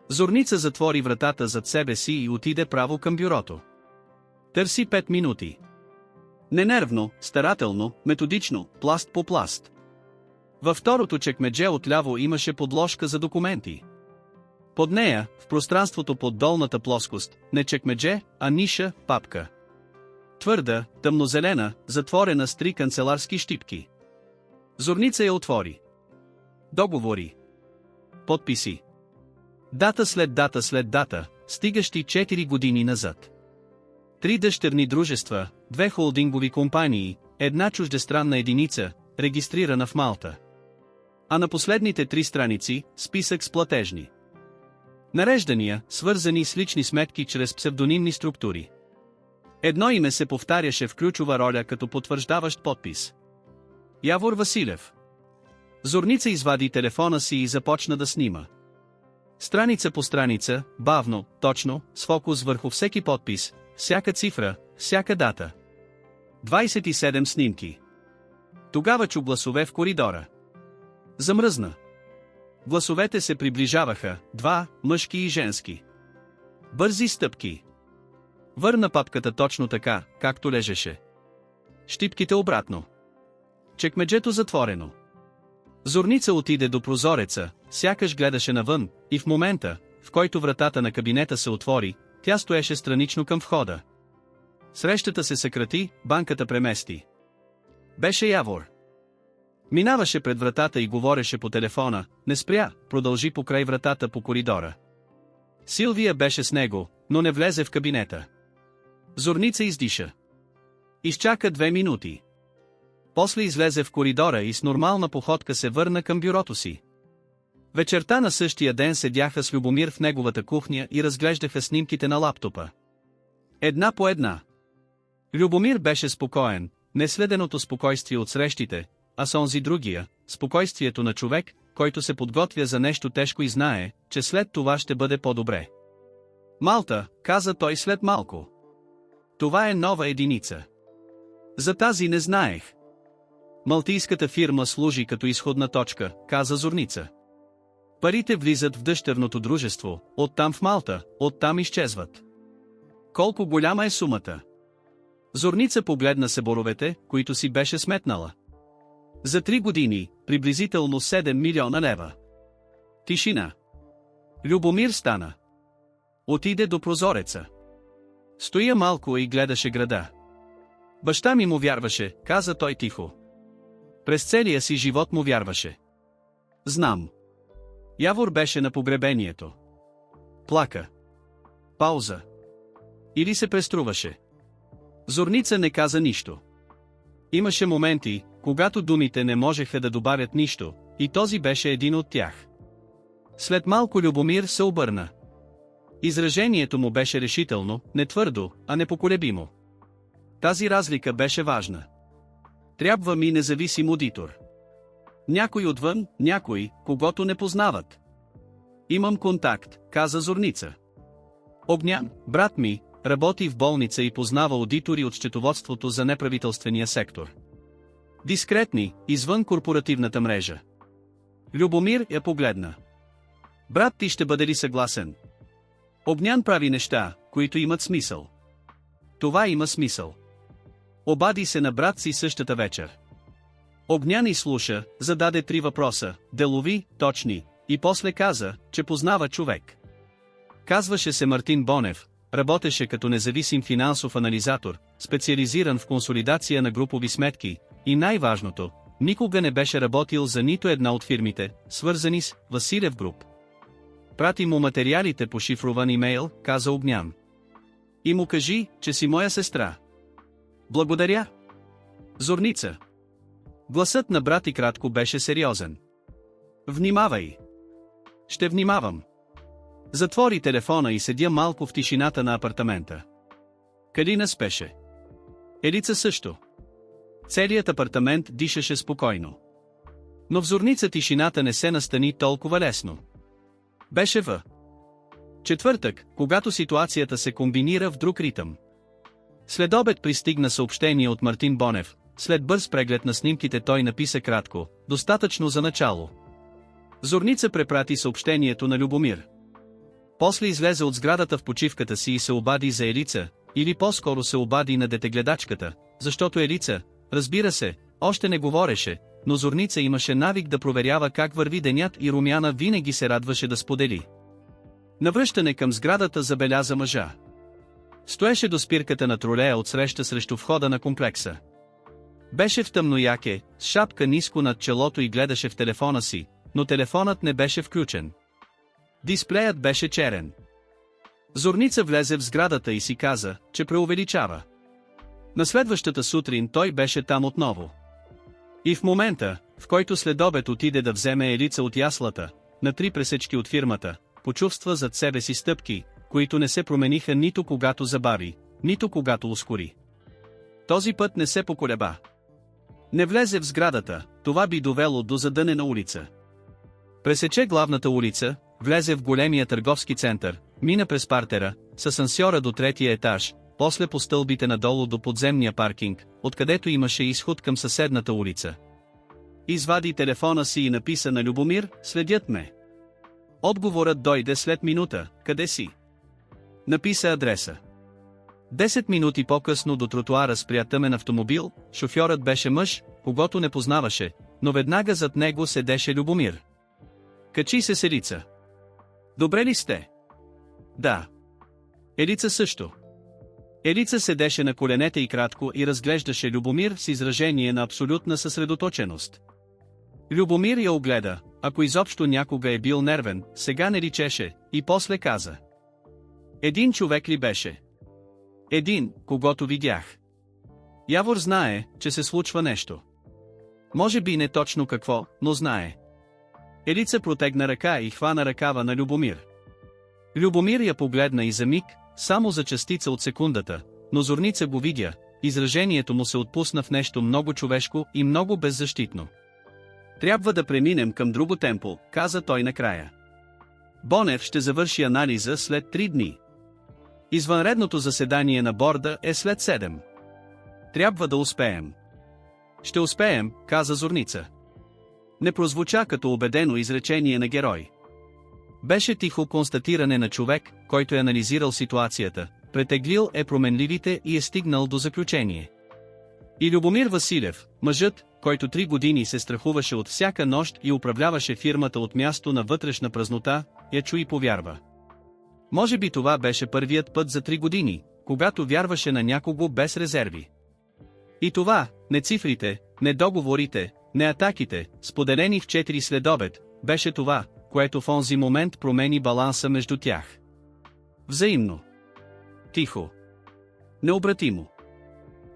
Зорница затвори вратата зад себе си и отиде право към бюрото. Търси 5 минути. Ненервно, старателно, методично, пласт по пласт. Във второто чекмедже отляво имаше подложка за документи. Под нея, в пространството под долната плоскост, не чекмедже, а ниша, папка. Твърда, тъмнозелена, затворена с 3 канцеларски щипки. Зорница я отвори. Договори. Подписи. Дата след дата след дата, стигащи 4 години назад. 3 дъщерни дружества, 2 холдингови компании, 1 чуждестранна единица, регистрирана в Малта. А на последните 3 страници, списък с платежни нареждания, свързани с лични сметки чрез псевдонимни структури. Едно име се повтаряше в ключова роля като потвърждаващ подпис. Явор Василев. Зорница извади телефона си и започна да снима. Страница по страница, бавно, точно, с фокус върху всеки подпис, всяка цифра, всяка дата. 27 снимки. Тогава чу гласове в коридора. Замръзна. Гласовете се приближаваха, 2, мъжки и женски. Бързи стъпки. Върна папката точно така, както лежеше. Щипките обратно. Чекмеджето затворено. Зорница отиде до прозореца, сякаш гледаше навън, и в момента, в който вратата на кабинета се отвори, тя стоеше странично към входа. Срещата се съкрати, банката премести. Беше Явор. Минаваше пред вратата и говореше по телефона, не спря, продължи покрай вратата по коридора. Силвия беше с него, но не влезе в кабинета. Зорница издиша. Изчака 2 минути. После излезе в коридора и с нормална походка се върна към бюрото си. Вечерта на същия ден седяха с Любомир в неговата кухня и разглеждаха снимките на лаптопа. Една по една. Любомир беше спокоен, не следеното спокойствие от срещите, а с онзи другия, спокойствието на човек, който се подготвя за нещо тежко и знае, че след това ще бъде по-добре. Малта, каза той след малко. Това е нова единица. За тази не знаех. Малтийската фирма служи като изходна точка, каза Зорница. Парите влизат в дъщерното дружество, оттам в Малта, оттам изчезват. Колко голяма е сумата? Зорница погледна съборовете, които си беше сметнала. За 3 години, приблизително 7 милиона лева. Тишина. Любомир стана. Отиде до прозореца. Стоя малко и гледаше града. Баща ми му вярваше, каза той тихо. През целия си живот му вярваше. Знам. Явор беше на погребението. Плака. Пауза. Или се преструваше. Зорница не каза нищо. Имаше моменти, когато думите не можеха да добавят нищо, и този беше един от тях. След малко Любомир се обърна. Изражението му беше решително, не твърдо, а непоколебимо. Тази разлика беше важна. Трябва ми независим одитор. Някой отвън, някой, когото не познават. Имам контакт, каза Зорница. Огнян, брат ми, работи в болница и познава аудитори от счетоводството за неправителствения сектор. Дискретни, извън корпоративната мрежа. Любомир я погледна. Брат ти ще бъде ли съгласен? Огнян прави неща, които имат смисъл. Това има смисъл. Обади се на брат си същата вечер. Огнян изслуша, зададе 3 въпроса, делови, точни, и после каза, че познава човек. Казваше се Мартин Бонев, работеше като независим финансов анализатор, специализиран в консолидация на групови сметки, и най-важното, никога не беше работил за нито една от фирмите, свързани с Василев Груп. Прати му материалите по шифрован имейл, каза Огнян. И му кажи, че си моя сестра. Благодаря. Зорница. Гласът на брат и кратко беше сериозен. Внимавай. Ще внимавам. Затвори телефона и седя малко в тишината на апартамента. Калина спеше. Елица също. Целият апартамент дишаше спокойно. Но в Зорница тишината не се настани толкова лесно. Беше в четвъртък, когато ситуацията се комбинира в друг ритъм. След обед пристигна съобщение от Мартин Бонев, след бърз преглед на снимките той написа кратко, достатъчно за начало. Зорница препрати съобщението на Любомир. После излезе от сградата в почивката си и се обади за Елица, или по-скоро се обади на детегледачката, защото Елица, разбира се, още не говореше, но Зорница имаше навик да проверява как върви денят и Румяна винаги се радваше да сподели. Навръщане към сградата забеляза мъжа. Стоеше до спирката на тролея отсреща срещу входа на комплекса. Беше в тъмно яке, с шапка ниско над челото и гледаше в телефона си, но телефонът не беше включен. Дисплеят беше черен. Зорница влезе в сградата и си каза, че преувеличава. На следващата сутрин той беше там отново. И в момента, в който след обед отиде да вземе Елица от яслата, на 3 пресечки от фирмата, почувства зад себе си стъпки, които не се промениха нито когато забави, нито когато ускори. Този път не се поколеба. Не влезе в сградата, това би довело до задънена улица. Пресече главната улица, влезе в големия търговски център, мина през партера, с асансьора до 3-я етаж, после по стълбите надолу до подземния паркинг, откъдето имаше изход към съседната улица. Извади телефона си и написа на Любомир, следят ме. Отговорът дойде след минута, къде си? Написа адреса. 10 минути по-късно до тротуара спря тъмен автомобил, шофьорът беше мъж, когото не познаваше, но веднага зад него седеше Любомир. Качи се с Елица. Добре ли сте? Да. Елица също. Елица седеше на коленете и кратко и разглеждаше Любомир с изражение на абсолютна съсредоточеност. Любомир я огледа, ако изобщо някога е бил нервен, сега не личеше, и после каза. Един човек ли беше? Един, когото видях. Явор знае, че се случва нещо. Може би не точно какво, но знае. Елица протегна ръка и хвана ръкава на Любомир. Любомир я погледна и за миг, само за частица от секундата, но Зорница го видя, изражението му се отпусна в нещо много човешко и много беззащитно. Трябва да преминем към друго темпо, каза той накрая. Бонев ще завърши анализа след 3 дни. Извънредното заседание на борда е след 7. Трябва да успеем. Ще успеем, каза Зорница. Не прозвуча като убедено изречение на герой. Беше тихо констатиране на човек, който е анализирал ситуацията, претеглил е променливите и е стигнал до заключение. И Любомир Василев, мъжът, който 3 години се страхуваше от всяка нощ и управляваше фирмата от място на вътрешна празнота, я чу и повярва. Може би това беше първият път за 3 години, когато вярваше на някого без резерви. И това, не цифрите, не договорите, не атаките, споделени в 4 следобед, беше това, което в онзи момент промени баланса между тях. Взаимно. Тихо. Необратимо.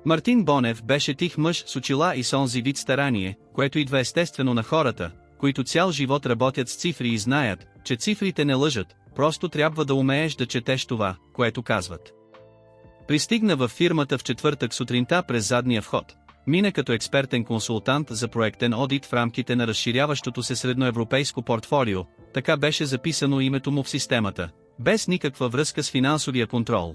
Мартин Бонев беше тих мъж с очила и с онзи вид старание, което идва естествено на хората, които цял живот работят с цифри и знаят, че цифрите не лъжат, просто трябва да умееш да четеш това, което казват. Пристигна във фирмата в четвъртък сутринта през задния вход. Мина като експертен консултант за проектен одит в рамките на разширяващото се средноевропейско портфолио, така беше записано името му в системата, без никаква връзка с финансовия контрол.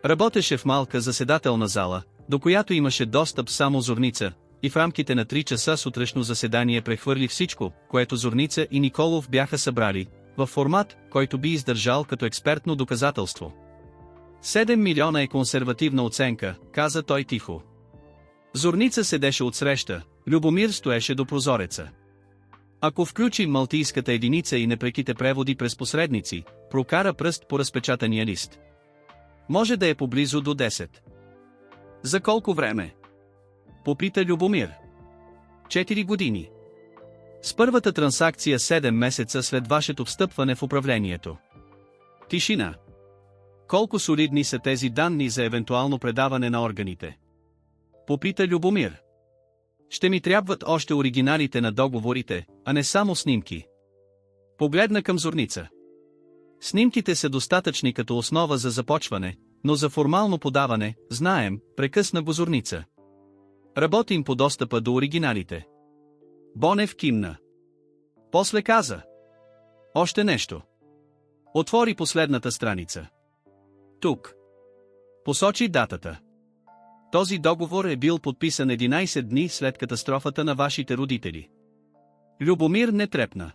Работеше в малка заседателна зала, до която имаше достъп само Зорница, и в рамките на 3 часа сутрешно заседание прехвърли всичко, което Зорница и Николов бяха събрали, в формат, който би издържал като експертно доказателство. 7 милиона е консервативна оценка, каза той тихо. Зорница седеше отсреща, Любомир стоеше до прозореца. Ако включим малтийската единица и непреките преводи през посредници, прокара пръст по разпечатания лист. Може да е поблизо до 10. За колко време? Попита Любомир. 4 години. С първата трансакция 7 месеца след вашето встъпване в управлението. Тишина. Колко солидни са тези данни за евентуално предаване на органите? Попита Любомир. Ще ми трябват още оригиналите на договорите, а не само снимки. Погледна към Зорница. Снимките са достатъчни като основа за започване, но за формално подаване, знаем, прекъсна го Зорница. Работим по достъпа до оригиналите. Бонев кимна. После каза. Още нещо. Отвори последната страница. Тук. Посочи датата. Този договор е бил подписан 11 дни след катастрофата на вашите родители. Любомир не трепна.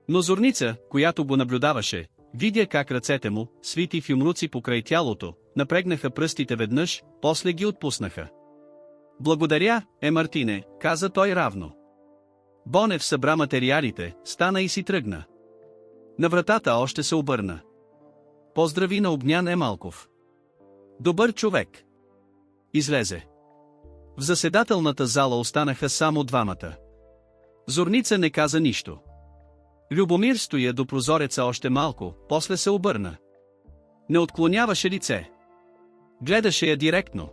Но Зорница, която го наблюдаваше, видя как ръцете му, свити в юмруци покрай тялото, напрегнаха пръстите веднъж, после ги отпуснаха. Благодаря, Мартине, каза той равно. Бонев събра материалите, стана и си тръгна. На вратата още се обърна. Поздрави на Огнян Малков. Добър човек. Излезе. В заседателната зала останаха само двамата. Зорница не каза нищо. Любомир стоя до прозореца още малко, после се обърна. Не отклоняваше лице. Гледаше я директно.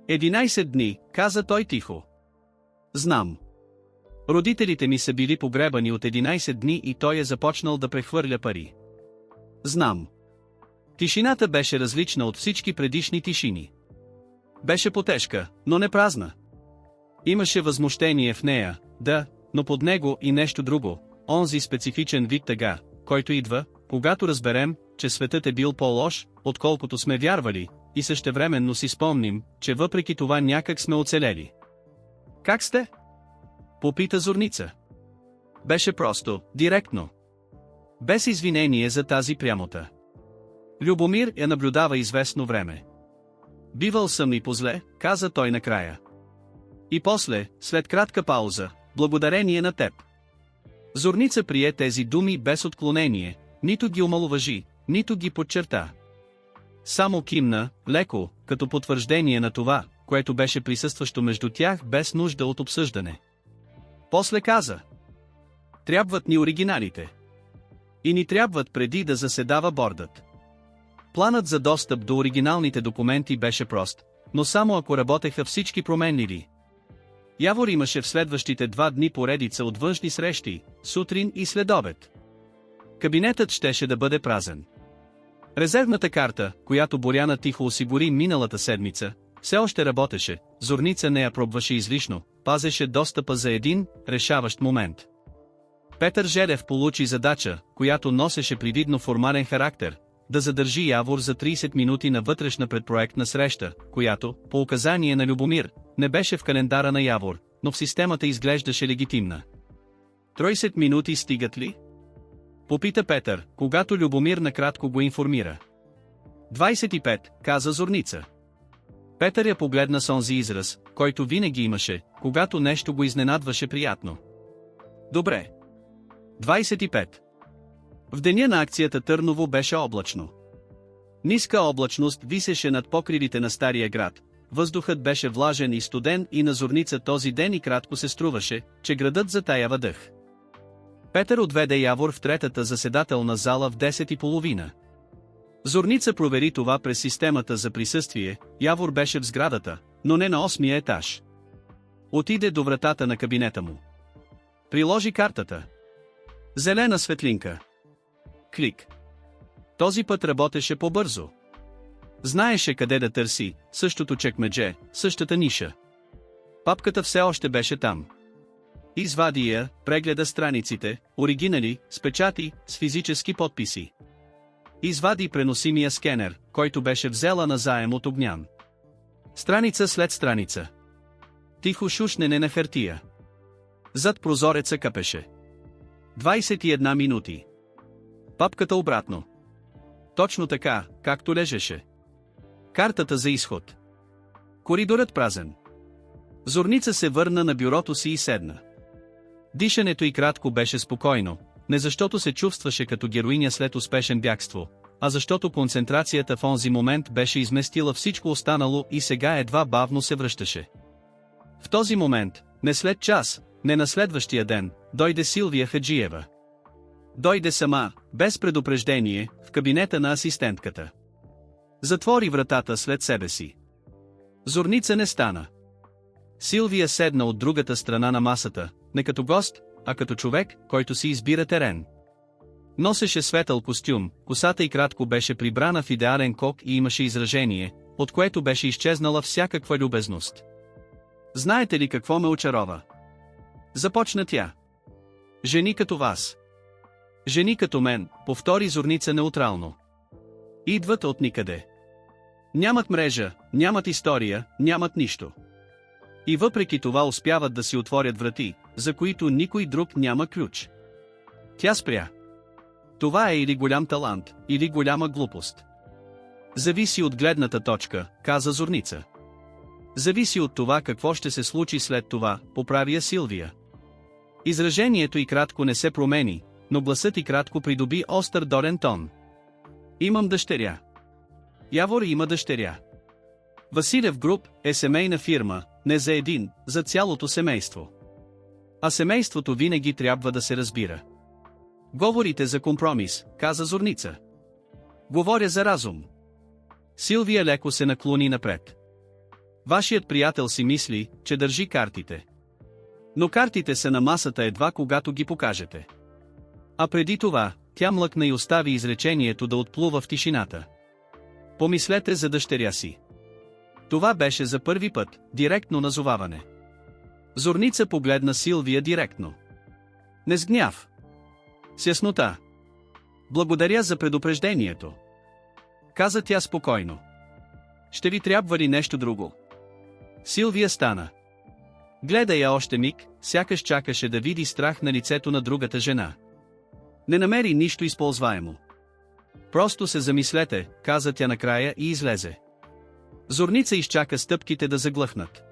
11 дни, каза той тихо. Знам. Родителите ми са били погребани от 11 дни и той е започнал да прехвърля пари. Знам. Тишината беше различна от всички предишни тишини. Беше потежка, но не празна. Имаше възмущение в нея, да, но под него и нещо друго, онзи специфичен вид тъга, който идва, когато разберем, че светът е бил по-лош, отколкото сме вярвали, и същевременно си спомним, че въпреки това някак сме оцелели. Как сте? Попита Зорница. Беше просто, директно. Без извинение за тази прямота. Любомир я наблюдава известно време. Бивал съм и позле, каза той накрая. И после, след кратка пауза, благодарение на теб. Зорница прие тези думи без отклонение, нито ги омаловажи, нито ги подчерта. Само кимна, леко, като потвърждение на това, което беше присъстващо между тях без нужда от обсъждане. После каза. Трябват ни оригиналите. И ни трябват преди да заседава бордът. Планът за достъп до оригиналните документи беше прост, но само ако работеха всички променливи. Явор имаше в следващите 2 дни поредица от външни срещи, сутрин и следобед. Кабинетът щеше да бъде празен. Резервната карта, която Боряна тихо осигури миналата седмица, все още работеше, Зорница не я пробваше излишно, пазеше достъпа за един решаващ момент. Петър Желев получи задача, която носеше привидно формален характер, да задържи Явор за 30 минути на вътрешна предпроектна среща, която, по указание на Любомир, не беше в календара на Явор, но в системата изглеждаше легитимна. 30 минути стигат ли? Попита Петър, когато Любомир накратко го информира. 25, каза Зорница. Петър я погледна с онзи израз, който винаги имаше, когато нещо го изненадваше приятно. Добре. 25. В деня на акцията Търново беше облачно. Ниска облачност висеше над покривите на Стария град, въздухът беше влажен и студен и на Зорница този ден и кратко се струваше, че градът затаява дъх. Петър отведе Явор в третата заседателна зала в 10:30. Зорница провери това през системата за присъствие, Явор беше в сградата, но не на 8-я етаж. Отиде до вратата на кабинета му. Приложи картата. Зелена светлинка. Клик. Този път работеше по-бързо. Знаеше къде да търси, същото чекмедже, същата ниша. Папката все още беше там. Извади я, прегледа страниците, оригинали, с печати, с физически подписи. Извади преносимия скенер, който беше взела назаем от Огнян. Страница след страница. Тихо шушнене на хартия. Зад прозореца къпеше. 21 минути. Папката обратно. Точно така, както лежеше. Картата за изход. Коридорът празен. Зорница се върна на бюрото си и седна. Дишането й кратко беше спокойно, не защото се чувстваше като героиня след успешен бягство, а защото концентрацията в онзи момент беше изместила всичко останало и сега едва бавно се връщаше. В този момент, не след час, не на следващия ден, дойде Силвия Хаджиева. Дойде сама, без предупреждение, в кабинета на асистентката. Затвори вратата след себе си. Зорница не стана. Силвия седна от другата страна на масата, не като гост, а като човек, който си избира терен. Носеше светъл костюм, косата й кратко беше прибрана в идеален кок и имаше изражение, от което беше изчезнала всякаква любезност. Знаете ли какво ме очарова? Започна тя. Жени като вас. Жени като мен, повтори Зорница неутрално. Идват от никъде. Нямат мрежа, нямат история, нямат нищо. И въпреки това успяват да си отворят врати, за които никой друг няма ключ. Тя спря. Това е или голям талант, или голяма глупост. Зависи от гледната точка, каза Зорница. Зависи от това какво ще се случи след това, поправи я Силвия. Изражението й кратко не се промени, но гласът й кратко придоби остър дорен тон. Имам дъщеря. Явор има дъщеря. Василев Груп е семейна фирма, не за един, за цялото семейство. А семейството винаги трябва да се разбира. Говорите за компромис, каза Зорница. Говоря за разум. Силвия леко се наклони напред. Вашият приятел си мисли, че държи картите. Но картите са на масата едва когато ги покажете. А преди това, тя млъкна и остави изречението да отплува в тишината. Помислете за дъщеря си. Това беше за първи път, директно назоваване. Зорница погледна Силвия директно. Не с гняв. С яснота. Благодаря за предупреждението. Каза тя спокойно. Ще ви трябва ли нещо друго? Силвия стана. Гледа я още миг, сякаш чакаше да види страх на лицето на другата жена. Не намери нищо използваемо. Просто се замислете, каза тя накрая и излезе. Зорница изчака стъпките да заглъхнат.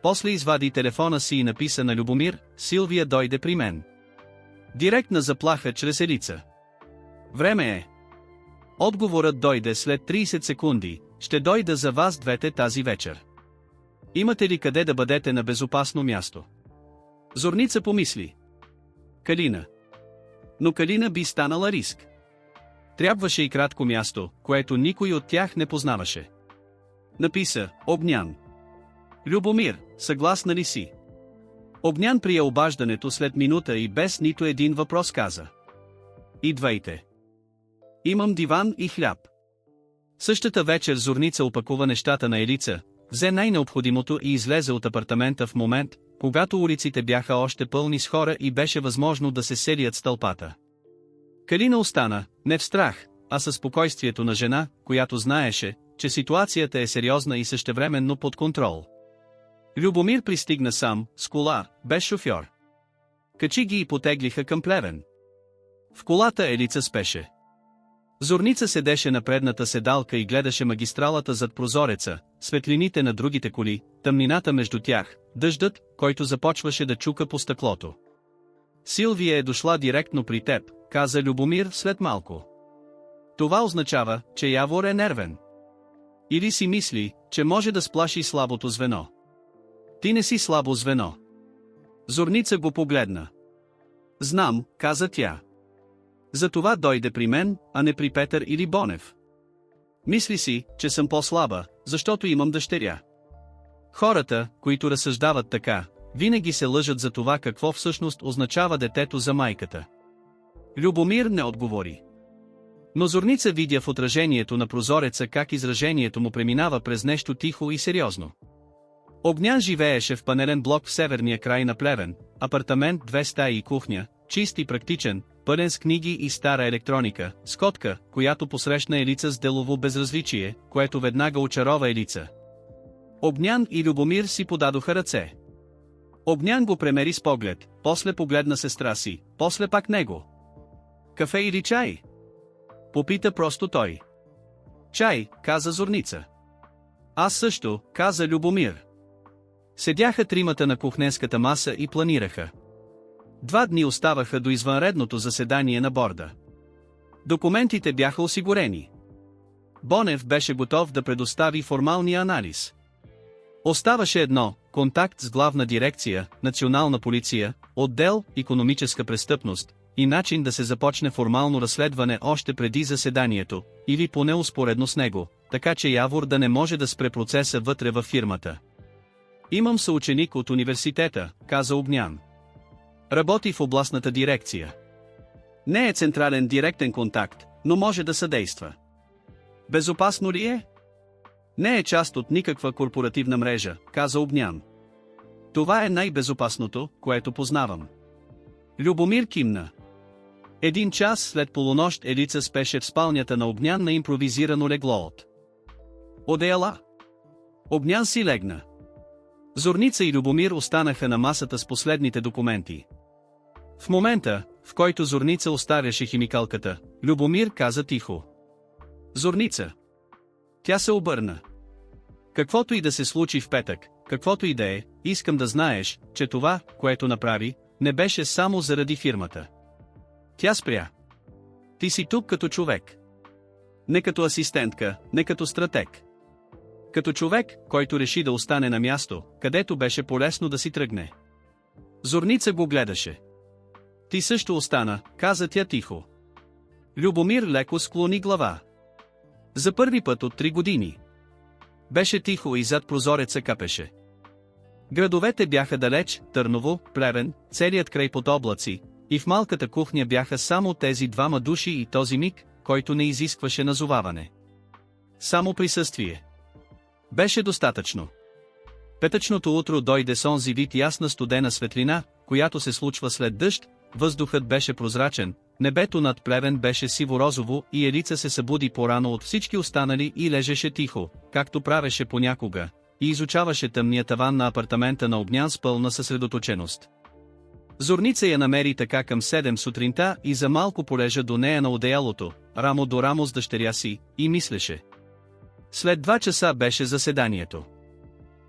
После извади телефона си и написа на Любомир: Силвия дойде при мен. Директна заплаха чрез Елица. Време е. Отговорът дойде след 30 секунди, ще дойда за вас двете тази вечер. Имате ли къде да бъдете на безопасно място? Зорница помисли. Калина. Но Калина би станала риск. Трябваше и кратко място, което никой от тях не познаваше. Написа: Огнян. Любомир, съгласна ли си? Огнян прие обаждането след минута и без нито един въпрос каза: Идвайте. Имам диван и хляб. Същата вечер Зорница опакува нещата на Елица, взе най-необходимото и излезе от апартамента в момент, когато улиците бяха още пълни с хора и беше възможно да се селият с тълпата. Калина остана, не в страх, а със спокойствието на жена, която знаеше, че ситуацията е сериозна и същевременно под контрол. Любомир пристигна сам, с кола, без шофьор. Качи ги и потеглиха към Плевен. В колата Елица спеше. Зорница седеше на предната седалка и гледаше магистралата зад прозореца, светлините на другите коли, тъмнината между тях, дъждът, който започваше да чука по стъклото. Силвия е дошла директно при теб, каза Любомир след малко. Това означава, че Явор е нервен. Или си мисли, че може да сплаши слабото звено. Ти не си слабо звено. Зорница го погледна. Знам, каза тя. Затова дойде при мен, а не при Петър или Бонев. Мисли си, че съм по-слаба, защото имам дъщеря. Хората, които разсъждават така, винаги се лъжат за това какво всъщност означава детето за майката. Любомир не отговори. Но Зорница видя в отражението на прозореца как изражението му преминава през нещо тихо и сериозно. Огнян живееше в панелен блок в северния край на Плевен, апартамент 2 стаи и кухня, чист и практичен, пълен с книги и стара електроника, с котка, която посрещна Елица с делово безразличие, което веднага очарова Елица. Огнян и Любомир си подадоха ръце. Огнян го премери с поглед, после погледна сестра си, после пак него. Кафе или чай? Попита просто той. Чай, каза Зорница. Аз също, каза Любомир. Седяха тримата на кухненската маса и планираха. 2 дни оставаха до извънредното заседание на борда. Документите бяха осигурени. Бонев беше готов да предостави формалния анализ. Оставаше едно – контакт с главна дирекция, национална полиция, отдел икономическа престъпност и начин да се започне формално разследване още преди заседанието, или поне успоредно с него, така че Явор да не може да спре процеса вътре във фирмата. Имам съученик от университета, каза Огнян. Работи в областната дирекция. Не е централен директен контакт, но може да съдейства. Безопасно ли е? Не е част от никаква корпоративна мрежа, каза Огнян. Това е най-безопасното, което познавам. Любомир кимна. 1 час след полунощ Елица спеше в спалнята на Огнян на импровизирано легло от одеяла. Огнян си легна. Зорница и Любомир останаха на масата с последните документи. В момента, в който Зорница оставяше химикалката, Любомир каза тихо. Зорница. Тя се обърна. Каквото и да се случи в петък, каквото и да е, искам да знаеш, че това, което направи, не беше само заради фирмата. Тя спря. Ти си тук като човек. Не като асистентка, не като стратег. Като човек, който реши да остане на място, където беше полезно да си тръгне. Зорница го гледаше. Ти също остана, каза тя тихо. Любомир леко склони глава. За първи път от 3 години. Беше тихо и зад прозореца капеше. Градовете бяха далеч, Търново, Плевен, целият край под облаци, и в малката кухня бяха само тези 2 души и този миг, който не изискваше назоваване. Само присъствие. Беше достатъчно. Петъчното утро дойде с онзи вид ясна студена светлина, която се случва след дъжд, въздухът беше прозрачен, небето над Плевен беше сиво-розово и Елица се събуди по-рано от всички останали и лежеше тихо, както правеше понякога, и изучаваше тъмния таван на апартамента на Огнян с пълна съсредоточеност. Зорница я намери така към 7 сутринта и за малко полежа до нея на одеялото, рамо до рамо с дъщеря си, и мислеше. След 2 часа беше заседанието.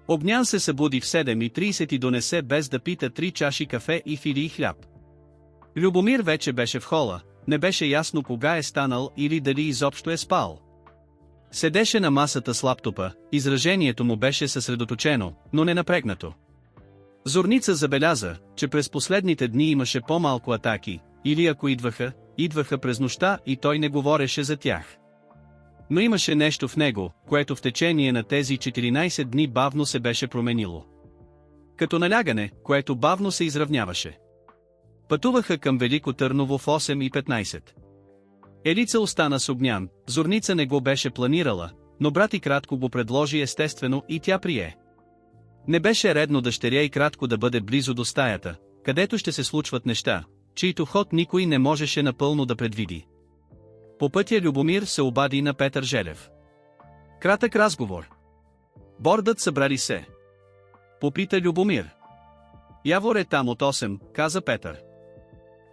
Огнян се събуди в 7:30 и донесе без да пита 3 чаши кафе и филии хляб. Любомир вече беше в хола, не беше ясно кога е станал или дали изобщо е спал. Седеше на масата с лаптопа, изражението му беше съсредоточено, но не напрегнато. Зорница забеляза, че през последните дни имаше по-малко атаки, или ако идваха през нощта и той не говореше за тях. Но имаше нещо в него, което в течение на тези 14 дни бавно се беше променило. Като налягане, което бавно се изравняваше. Пътуваха към Велико Търново в 8:15. Елица остана с Огнян, Зорница не го беше планирала, но брат и кратко го предложи естествено и тя прие. Не беше редно дъщеря и кратко да бъде близо до стаята, където ще се случват неща, чието ход никой не можеше напълно да предвиди. По пътя Любомир се обади на Петър Желев. Кратък разговор. Бордът събрали се. Попита Любомир. Явор е там от 8, каза Петър.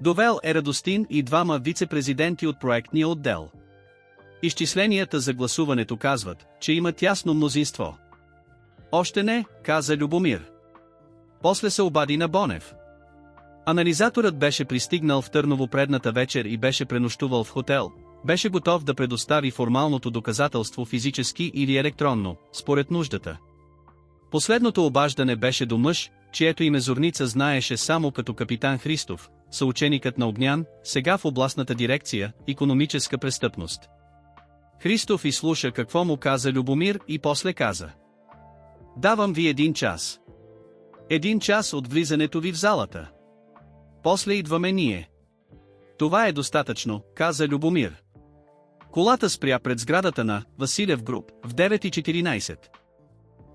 Довел е Радостин и 2 вице-президенти от проектния отдел. Изчисленията за гласуването казват, че има тясно мнозинство. Още не, каза Любомир. После се обади на Бонев. Анализаторът беше пристигнал в Търново предната вечер и беше пренощувал в хотел, беше готов да предостави формалното доказателство физически или електронно, според нуждата. Последното обаждане беше до мъж, чието име Зорница знаеше само като капитан Христов, съученикът на Огнян, сега в областната дирекция икономическа престъпност. Христов изслуша какво му каза Любомир и после каза. Давам ви 1 час. 1 час от влизането ви в залата. После идваме ние. Това е достатъчно, каза Любомир. Колата спря пред сградата на Василев груп в 9:14.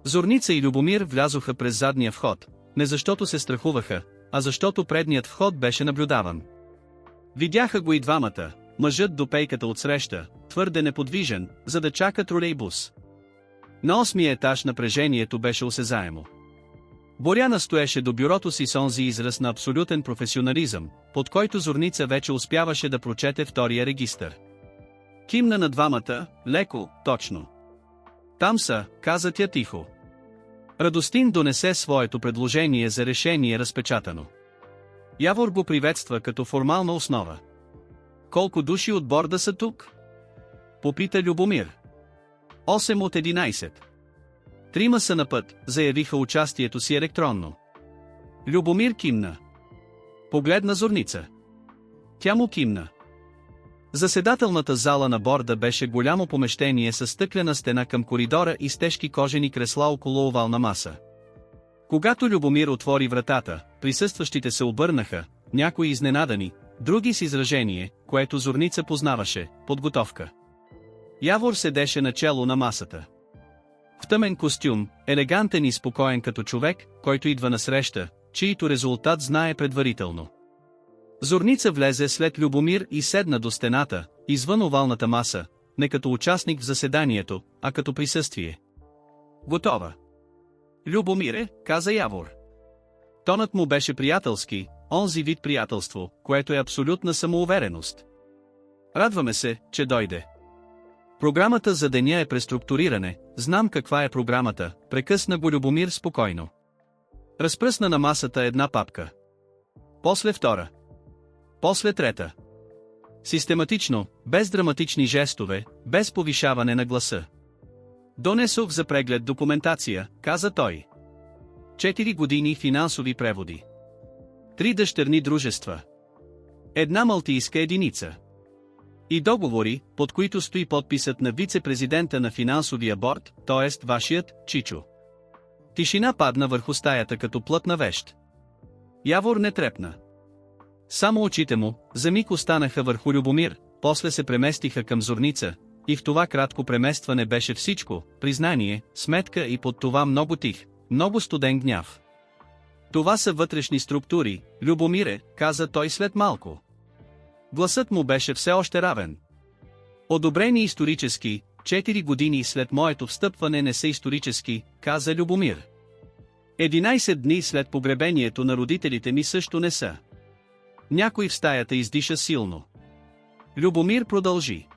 Зорница и Любомир влязоха през задния вход, не защото се страхуваха, а защото предният вход беше наблюдаван. Видяха го и двамата, мъжът до пейката отсреща, твърде неподвижен, за да чака тролейбус. На 8-ми етаж напрежението беше осезаемо. Боряна стоеше до бюрото си с онзи израз на абсолютен професионализъм, под който Зорница вече успяваше да прочете втория регистър. Кимна на двамата, леко, точно. Там са, каза тя тихо. Радостин донесе своето предложение за решение разпечатано. Явор го приветства като формална основа. Колко души от борда са тук? Попита Любомир. 8 от 11. 3 са на път, заявиха участието си електронно. Любомир кимна. Погледна Зорница. Тя му кимна. Заседателната зала на борда беше голямо помещение със стъклена стена към коридора и с тежки кожени кресла около овална маса. Когато Любомир отвори вратата, присъстващите се обърнаха, някои изненадани, други с изражение, което Зорница познаваше, подготовка. Явор седеше начело на масата. В тъмен костюм, елегантен и спокоен като човек, който идва на среща, чието резултат знае предварително. Зорница влезе след Любомир и седна до стената, извън овалната маса, не като участник в заседанието, а като присъствие. Готова. Любомире, каза Явор. Тонът му беше приятелски, онзи вид приятелство, което е абсолютна самоувереност. Радваме се, че дойде. Програмата за деня е преструктуриране, знам каква е програмата, прекъсна го Любомир спокойно. Разпръсна на масата една папка. После втора. После трета. Систематично, без драматични жестове, без повишаване на гласа. Донесох за преглед документация, каза той. 4 години финансови преводи. 3 дъщерни дружества. 1 малтийска единица. И договори, под които стои подписът на вице-президента на финансовия борд, т.е. вашият, Чичо. Тишина падна върху стаята като плътна вещ. Явор не трепна. Само очите му, за миг останаха върху Любомир, после се преместиха към Зорница, и в това кратко преместване беше всичко, признание, сметка и под това много тих, много студен гняв. Това са вътрешни структури, Любомире, каза той след малко. Гласът му беше все още равен. Одобрени исторически, 4 години след моето встъпване не са исторически, каза Любомир. 11 дни след погребението на родителите ми също не са. Някой в стаята издиша силно. Любомир продължи.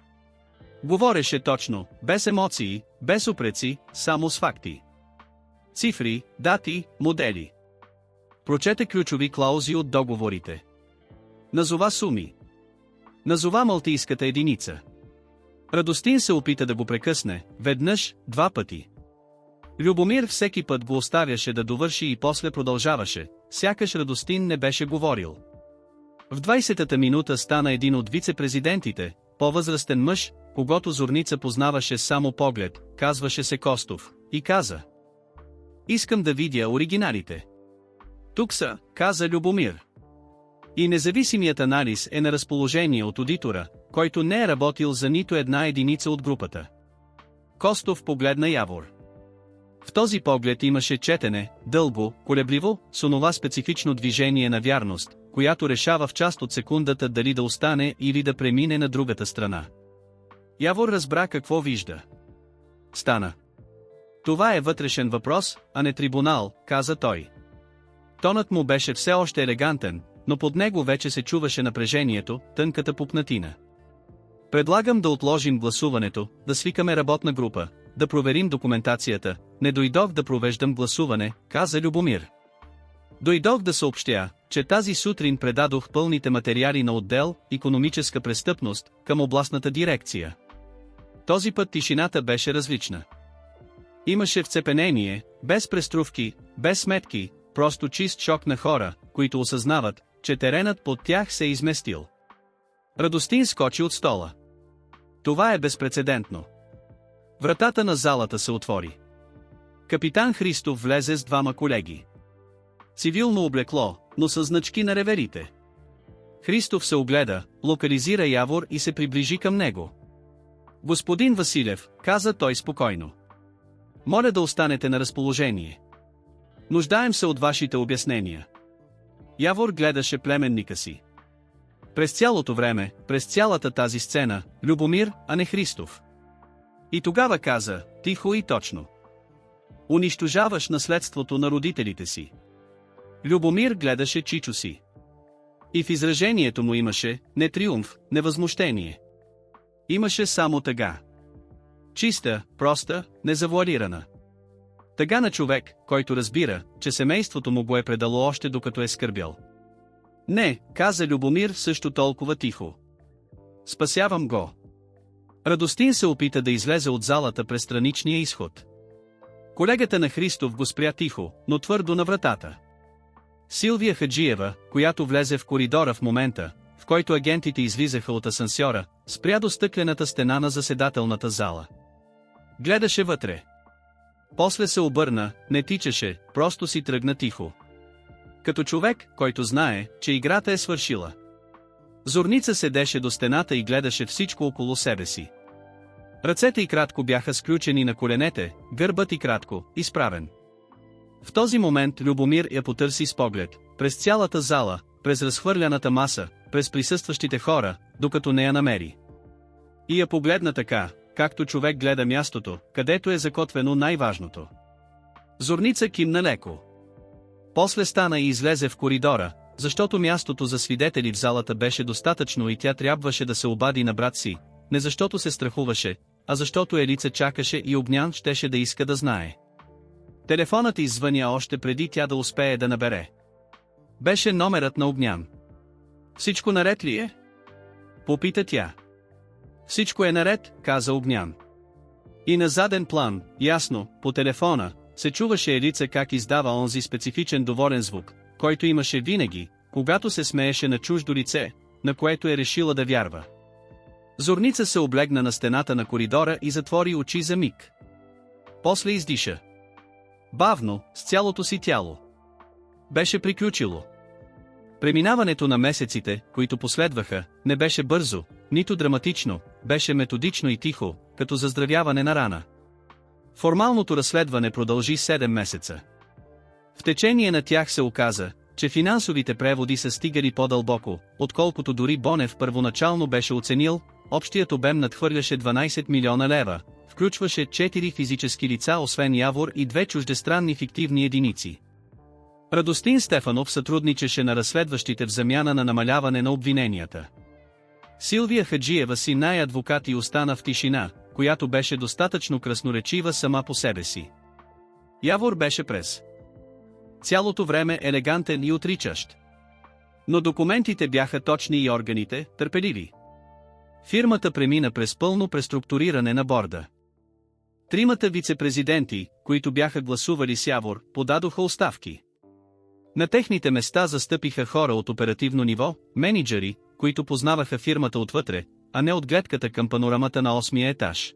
Говореше точно, без емоции, без упреци, само с факти. Цифри, дати, модели. Прочете ключови клаузи от договорите. Назова суми. Назова малтийската единица. Радостин се опита да го прекъсне, веднъж, 2 пъти. Любомир всеки път го оставяше да довърши и после продължаваше, сякаш Радостин не беше говорил. В 20-та минута стана един от вице-президентите, по-възрастен мъж, когото Зорница познаваше само поглед, казваше се Костов, и каза. Искам да видя оригиналите. Тук са, каза Любомир. И независимият анализ е на разположение от одитора, който не е работил за нито една единица от групата. Костов погледна Явор. В този поглед имаше четене, дълго, колебливо, с онова специфично движение на вярност, която решава в част от секундата дали да остане или да премине на другата страна. Явор разбра какво вижда. Стана. Това е вътрешен въпрос, а не трибунал, каза той. Тонът му беше все още елегантен, но под него вече се чуваше напрежението, тънката пупнатина. Предлагам да отложим гласуването, да свикаме работна група, да проверим документацията. Не дойдох да провеждам гласуване, каза Любомир. Дойдох да съобщя, че тази сутрин предадох пълните материали на отдел „Икономическа престъпност“ към областната дирекция. Този път тишината беше различна. Имаше вцепенение, без преструвки, без сметки, просто чист шок на хора, които осъзнават, че теренът под тях се е изместил. Радостин скочи от стола. Това е безпрецедентно. Вратата на залата се отвори. Капитан Христов влезе с 2 колеги. Цивилно облекло, но със значки на реверите. Христов се огледа, локализира Явор и се приближи към него. Господин Василев, каза той спокойно. Моля да останете на разположение. Нуждаем се от вашите обяснения. Явор гледаше племенника си. През цялото време, през цялата тази сцена, Любомир, а не Христов. И тогава каза, тихо и точно: унищожаваш наследството на родителите си. Любомир гледаше Чичо си. И в изражението му имаше не триумф, не възмущение. Имаше само тъга. Чиста, проста, незавуалирана. Тъга на човек, който разбира, че семейството му го е предало още докато е скърбял. Не, каза Любомир също толкова тихо. Спасявам го. Радостин се опита да излезе от залата през страничния изход. Колегата на Христов го спря тихо, но твърдо на вратата. Силвия Хаджиева, която влезе в коридора в момента, в който агентите излизаха от асансьора, спря до стъклената стена на заседателната зала. Гледаше вътре. После се обърна, не тичаше, просто си тръгна тихо. Като човек, който знае, че играта е свършила. Зорница седеше до стената и гледаше всичко около себе си. Ръцете й кратко бяха сключени на коленете, гърбът й кратко, изправен. В този момент Любомир я потърси с поглед, през цялата зала, през разхвърляната маса, през присъстващите хора, докато не я намери. И я погледна така, както човек гледа мястото, където е закотвено най-важното. Зорница кимна леко. После стана и излезе в коридора, защото мястото за свидетели в залата беше достатъчно и тя трябваше да се обади на брат си, не защото се страхуваше, а защото Елица чакаше и Огнян щеше да иска да знае. Телефонът иззвъня още преди тя да успее да набере. Беше номерът на Огнян. Всичко наред ли е? Попита тя. Всичко е наред, каза Огнян. И на заден план, ясно, по телефона, се чуваше Елица как издава онзи специфичен доволен звук, който имаше винаги, когато се смееше на чуждо лице, на което е решила да вярва. Зорница се облегна на стената на коридора и затвори очи за миг. После издиша. Бавно, с цялото си тяло. Беше приключило. Преминаването на месеците, които последваха, не беше бързо, нито драматично, беше методично и тихо, като заздравяване на рана. Формалното разследване продължи 7 месеца. В течение на тях се оказа, че финансовите преводи са стигали по-дълбоко, отколкото дори Бонев първоначално беше оценил. Общият обем надхвърляше 12 милиона лева, включваше 4 физически лица освен Явор и 2 чуждестранни фиктивни единици. Радостин Стефанов сътрудничеше на разследващите в замяна на намаляване на обвиненията. Силвия Хаджиева си най-адвокат и остана в тишина, която беше достатъчно красноречива сама по себе си. Явор беше през цялото време елегантен и отричащ. Но документите бяха точни и органите търпеливи. Фирмата премина през пълно преструктуриране на борда. 3 вице-президенти, които бяха гласували с Явор, подадоха оставки. На техните места застъпиха хора от оперативно ниво, мениджъри, които познаваха фирмата отвътре, а не от гледката към панорамата на 8-я етаж.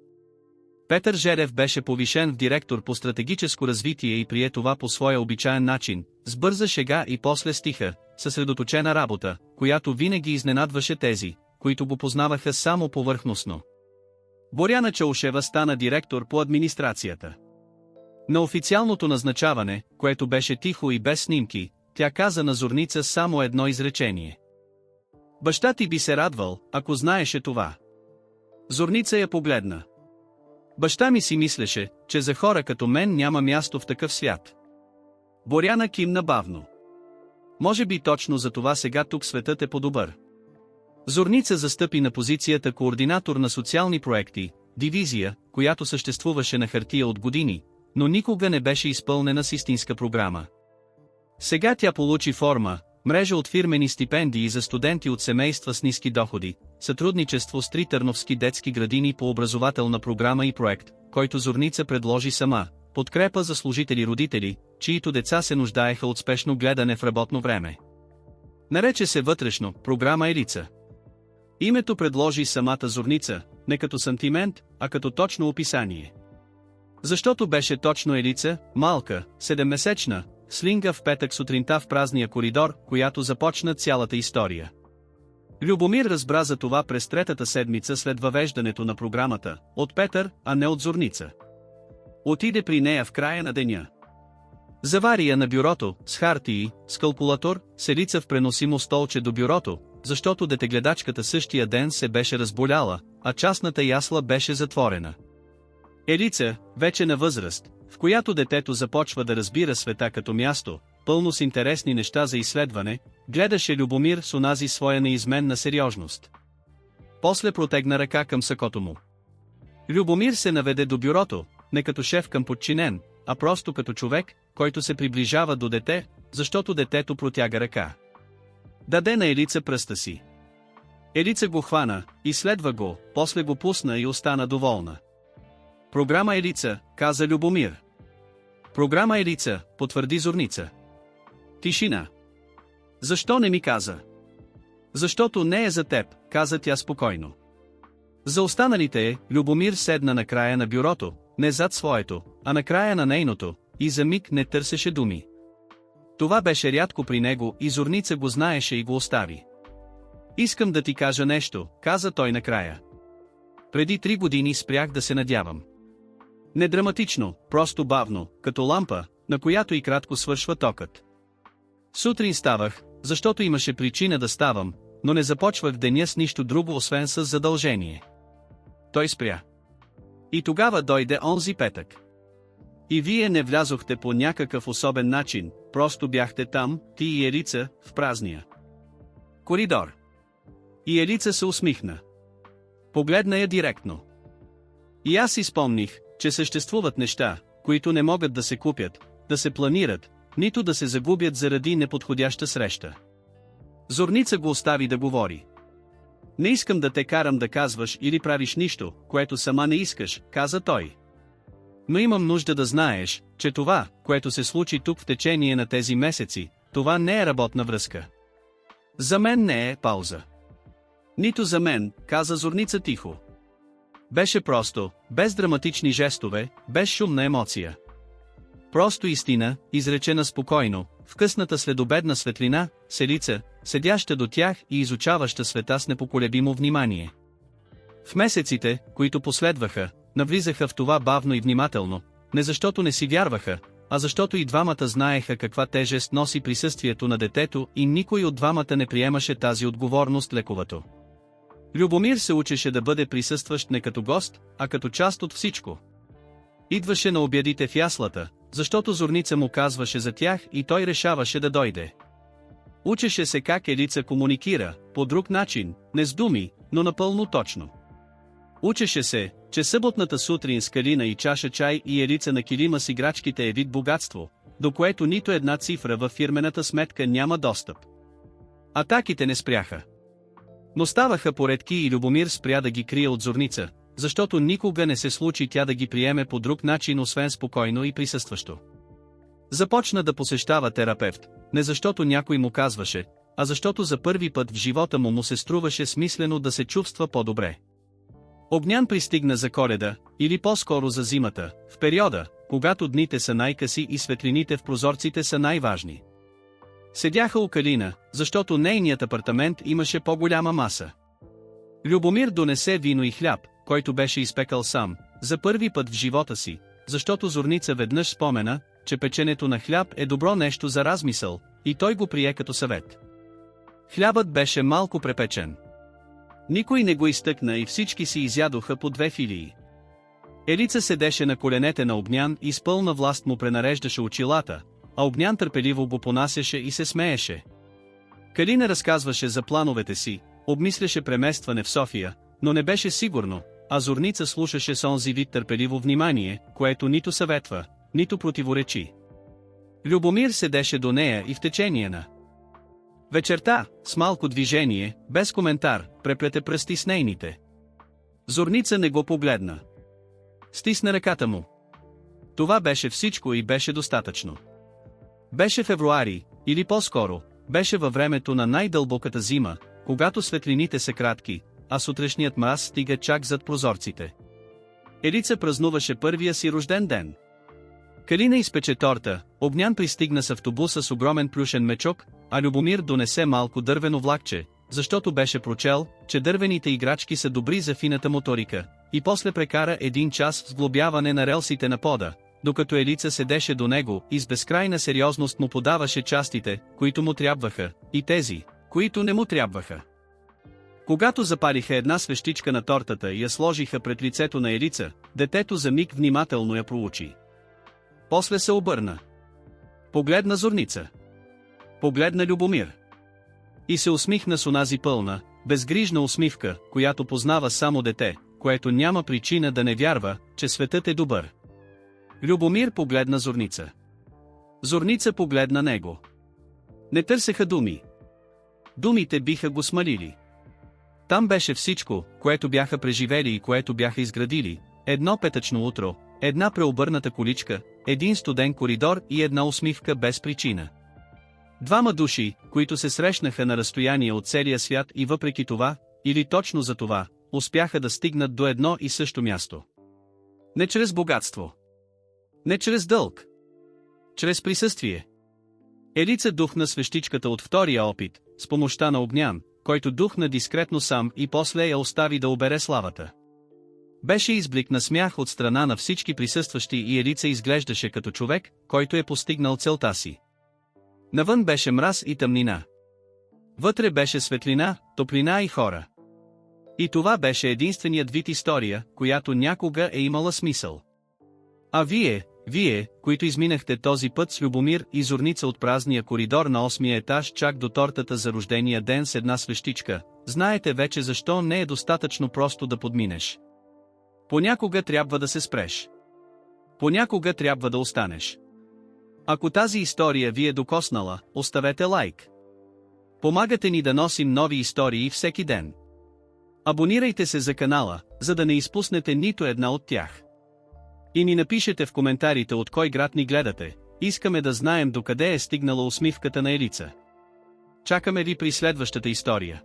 Петър Жерев беше повишен в директор по стратегическо развитие и прие това по своя обичаен начин, с бърза шега и после стиха, съсредоточена работа, която винаги изненадваше тези, които го познаваха само повърхностно. Боряна Чаушева стана директор по администрацията. На официалното назначаване, което беше тихо и без снимки, тя каза на Зорница само едно изречение. Баща ти би се радвал, ако знаеше това. Зорница я погледна. Баща ми си мислеше, че за хора като мен няма място в такъв свят. Боряна кимна бавно. Може би точно за това сега тук светът е по-добър. Зорница застъпи на позицията координатор на социални проекти, дивизия, която съществуваше на хартия от години, но никога не беше изпълнена с истинска програма. Сега тя получи форма, мрежа от фирмени стипендии за студенти от семейства с ниски доходи, сътрудничество с 3 търновски детски градини по образователна програма и проект, който Зорница предложи сама, подкрепа за служители-родители, чието деца се нуждаеха от спешно гледане в работно време. Нарече се вътрешно програма Елица. Името предложи самата Зорница, не като сантимент, а като точно описание. Защото беше точно Елица, малка, 7-месечна, слинга в петък сутринта в празния коридор, която започна цялата история. Любомир разбра за това през 3-та седмица след въвеждането на програмата, от Петър, а не от Зорница. Отиде при нея в края на деня. Завари я на бюрото, с хартии, с калкулатор, селица в преносимо столче до бюрото, защото детегледачката същия ден се беше разболяла, а частната ясла беше затворена. Елица, вече на възраст, в която детето започва да разбира света като място, пълно с интересни неща за изследване, гледаше Любомир с онази своя неизменна сериозност. После протегна ръка към сакото му. Любомир се наведе до бюрото, не като шеф към подчинен, а просто като човек, който се приближава до дете, защото детето протяга ръка. Даде на Елица пръста си. Елица го хвана, изследва го, после го пусна и остана доволна. Програма Елица, каза Любомир. Програма Елица, потвърди Зорница. Тишина. Защо не ми каза? Защото не е за теб, каза тя спокойно. За останалите Любомир седна на края на бюрото, не зад своето, а на края на нейното, и за миг не търсеше думи. Това беше рядко при него и Зорница го знаеше и го остави. Искам да ти кажа нещо, каза той накрая. Преди 3 години спрях да се надявам. Не драматично, просто бавно, като лампа, на която и кратко свършва токът. Сутрин ставах, защото имаше причина да ставам, но не започвах деня с нищо друго освен с задължение. Той спря. И тогава дойде онзи петък. И вие не влязохте по някакъв особен начин, просто бяхте там, ти и Елица, в празния коридор. И Елица се усмихна. Погледна я директно. И аз си спомних, че съществуват неща, които не могат да се купят, да се планират, нито да се загубят заради неподходяща среща. Зорница го остави да говори. Не искам да те карам да казваш или правиш нищо, което сама не искаш, каза той. Но имам нужда да знаеш, че това, което се случи тук в течение на тези месеци, това не е работна връзка. За мен не е пауза. Нито за мен, каза Зорница тихо. Беше просто, без драматични жестове, без шумна емоция. Просто истина, изречена спокойно, в късната следобедна светлина, с Елица, седяща до тях и изучаваща света с непоколебимо внимание. В месеците, които последваха, навлизаха в това бавно и внимателно, не защото не си вярваха, а защото и двамата знаеха каква тежест носи присъствието на детето и никой от двамата не приемаше тази отговорност лековато. Любомир се учеше да бъде присъстващ не като гост, а като част от всичко. Идваше на обядите в яслата, защото Зорница му казваше за тях и той решаваше да дойде. Учеше се как Елица комуникира, по друг начин, не с думи, но напълно точно. Учеше се, че съботната сутрин с калина и чаша чай и Елица на килима с играчките е вид богатство, до което нито една цифра във фирмената сметка няма достъп. Атаките не спряха. Но ставаха поредки и Любомир спря да ги крие от Зорница, защото никога не се случи тя да ги приеме по друг начин освен спокойно и присъстващо. Започна да посещава терапевт, не защото някой му казваше, а защото за първи път в живота му се струваше смислено да се чувства по-добре. Огнян пристигна за Коледа, или по-скоро за зимата, в периода, когато дните са най-къси и светлините в прозорците са най-важни. Седяха у Калина, защото нейният апартамент имаше по-голяма маса. Любомир донесе вино и хляб, който беше изпекал сам, за първи път в живота си, защото Зорница веднъж спомена, че печенето на хляб е добро нещо за размисъл, и той го прие като съвет. Хлябът беше малко препечен. Никой не го изтъкна и всички си изядоха по 2 филии. Елица седеше на коленете на Огнян и с пълна власт му пренареждаше очилата, а Огнян търпеливо го понасяше и се смееше. Калина разказваше за плановете си, обмисляше преместване в София, но не беше сигурно, а Зорница слушаше с онзи вид търпеливо внимание, което нито съветва, нито противоречи. Любомир седеше до нея и в течение на вечерта, с малко движение, без коментар, преплете пръсти с нейните. Зорница не го погледна. Стисна ръката му. Това беше всичко и беше достатъчно. Беше февруари, или по-скоро, беше във времето на най-дълбоката зима, когато светлините са кратки, а сутрешният мраз стига чак зад прозорците. Елица празнуваше първия си рожден ден. Калина изпече торта, Огнян пристигна с автобуса с огромен плюшен мечок, а Любомир донесе малко дървено влакче, защото беше прочел, че дървените играчки са добри за фината моторика, и после прекара 1 час с глобяване на релсите на пода, докато Елица седеше до него и с безкрайна сериозност му подаваше частите, които му трябваха, и тези, които не му трябваха. Когато запалиха една свещичка на тортата и я сложиха пред лицето на Елица, детето за миг внимателно я проучи. После се обърна. Погледна Зорница. Погледна Любомир. И се усмихна с онази пълна, безгрижна усмивка, която познава само дете, което няма причина да не вярва, че светът е добър. Любомир погледна Зорница. Зорница погледна него. Не търсеха думи. Думите биха го смалили. Там беше всичко, което бяха преживели и което бяха изградили: едно петъчно утро, една преобърната количка, един студен коридор и една усмивка без причина. Двама души, които се срещнаха на разстояние от целия свят и въпреки това, или точно за това, успяха да стигнат до едно и също място. Не чрез богатство. Не чрез дълг. Чрез присъствие. Елица духна свещичката от втория опит, с помощта на Огнян, който духна дискретно сам и после я остави да обере славата. Беше изблик на смях от страна на всички присъстващи и Елица изглеждаше като човек, който е постигнал целта си. Навън беше мраз и тъмнина. Вътре беше светлина, топлина и хора. И това беше единственият вид история, която някога е имала смисъл. А вие, които изминахте този път с Любомир и Зорница от празния коридор на 8-я етаж чак до тортата за рождения ден с една свещичка, знаете вече защо не е достатъчно просто да подминеш. Понякога трябва да се спреш. Понякога трябва да останеш. Ако тази история ви е докоснала, оставете лайк. Помагате ни да носим нови истории всеки ден. Абонирайте се за канала, за да не изпуснете нито една от тях. И ни напишете в коментарите от кой град ни гледате, искаме да знаем докъде е стигнала усмивката на Елица. Чакаме ви при следващата история.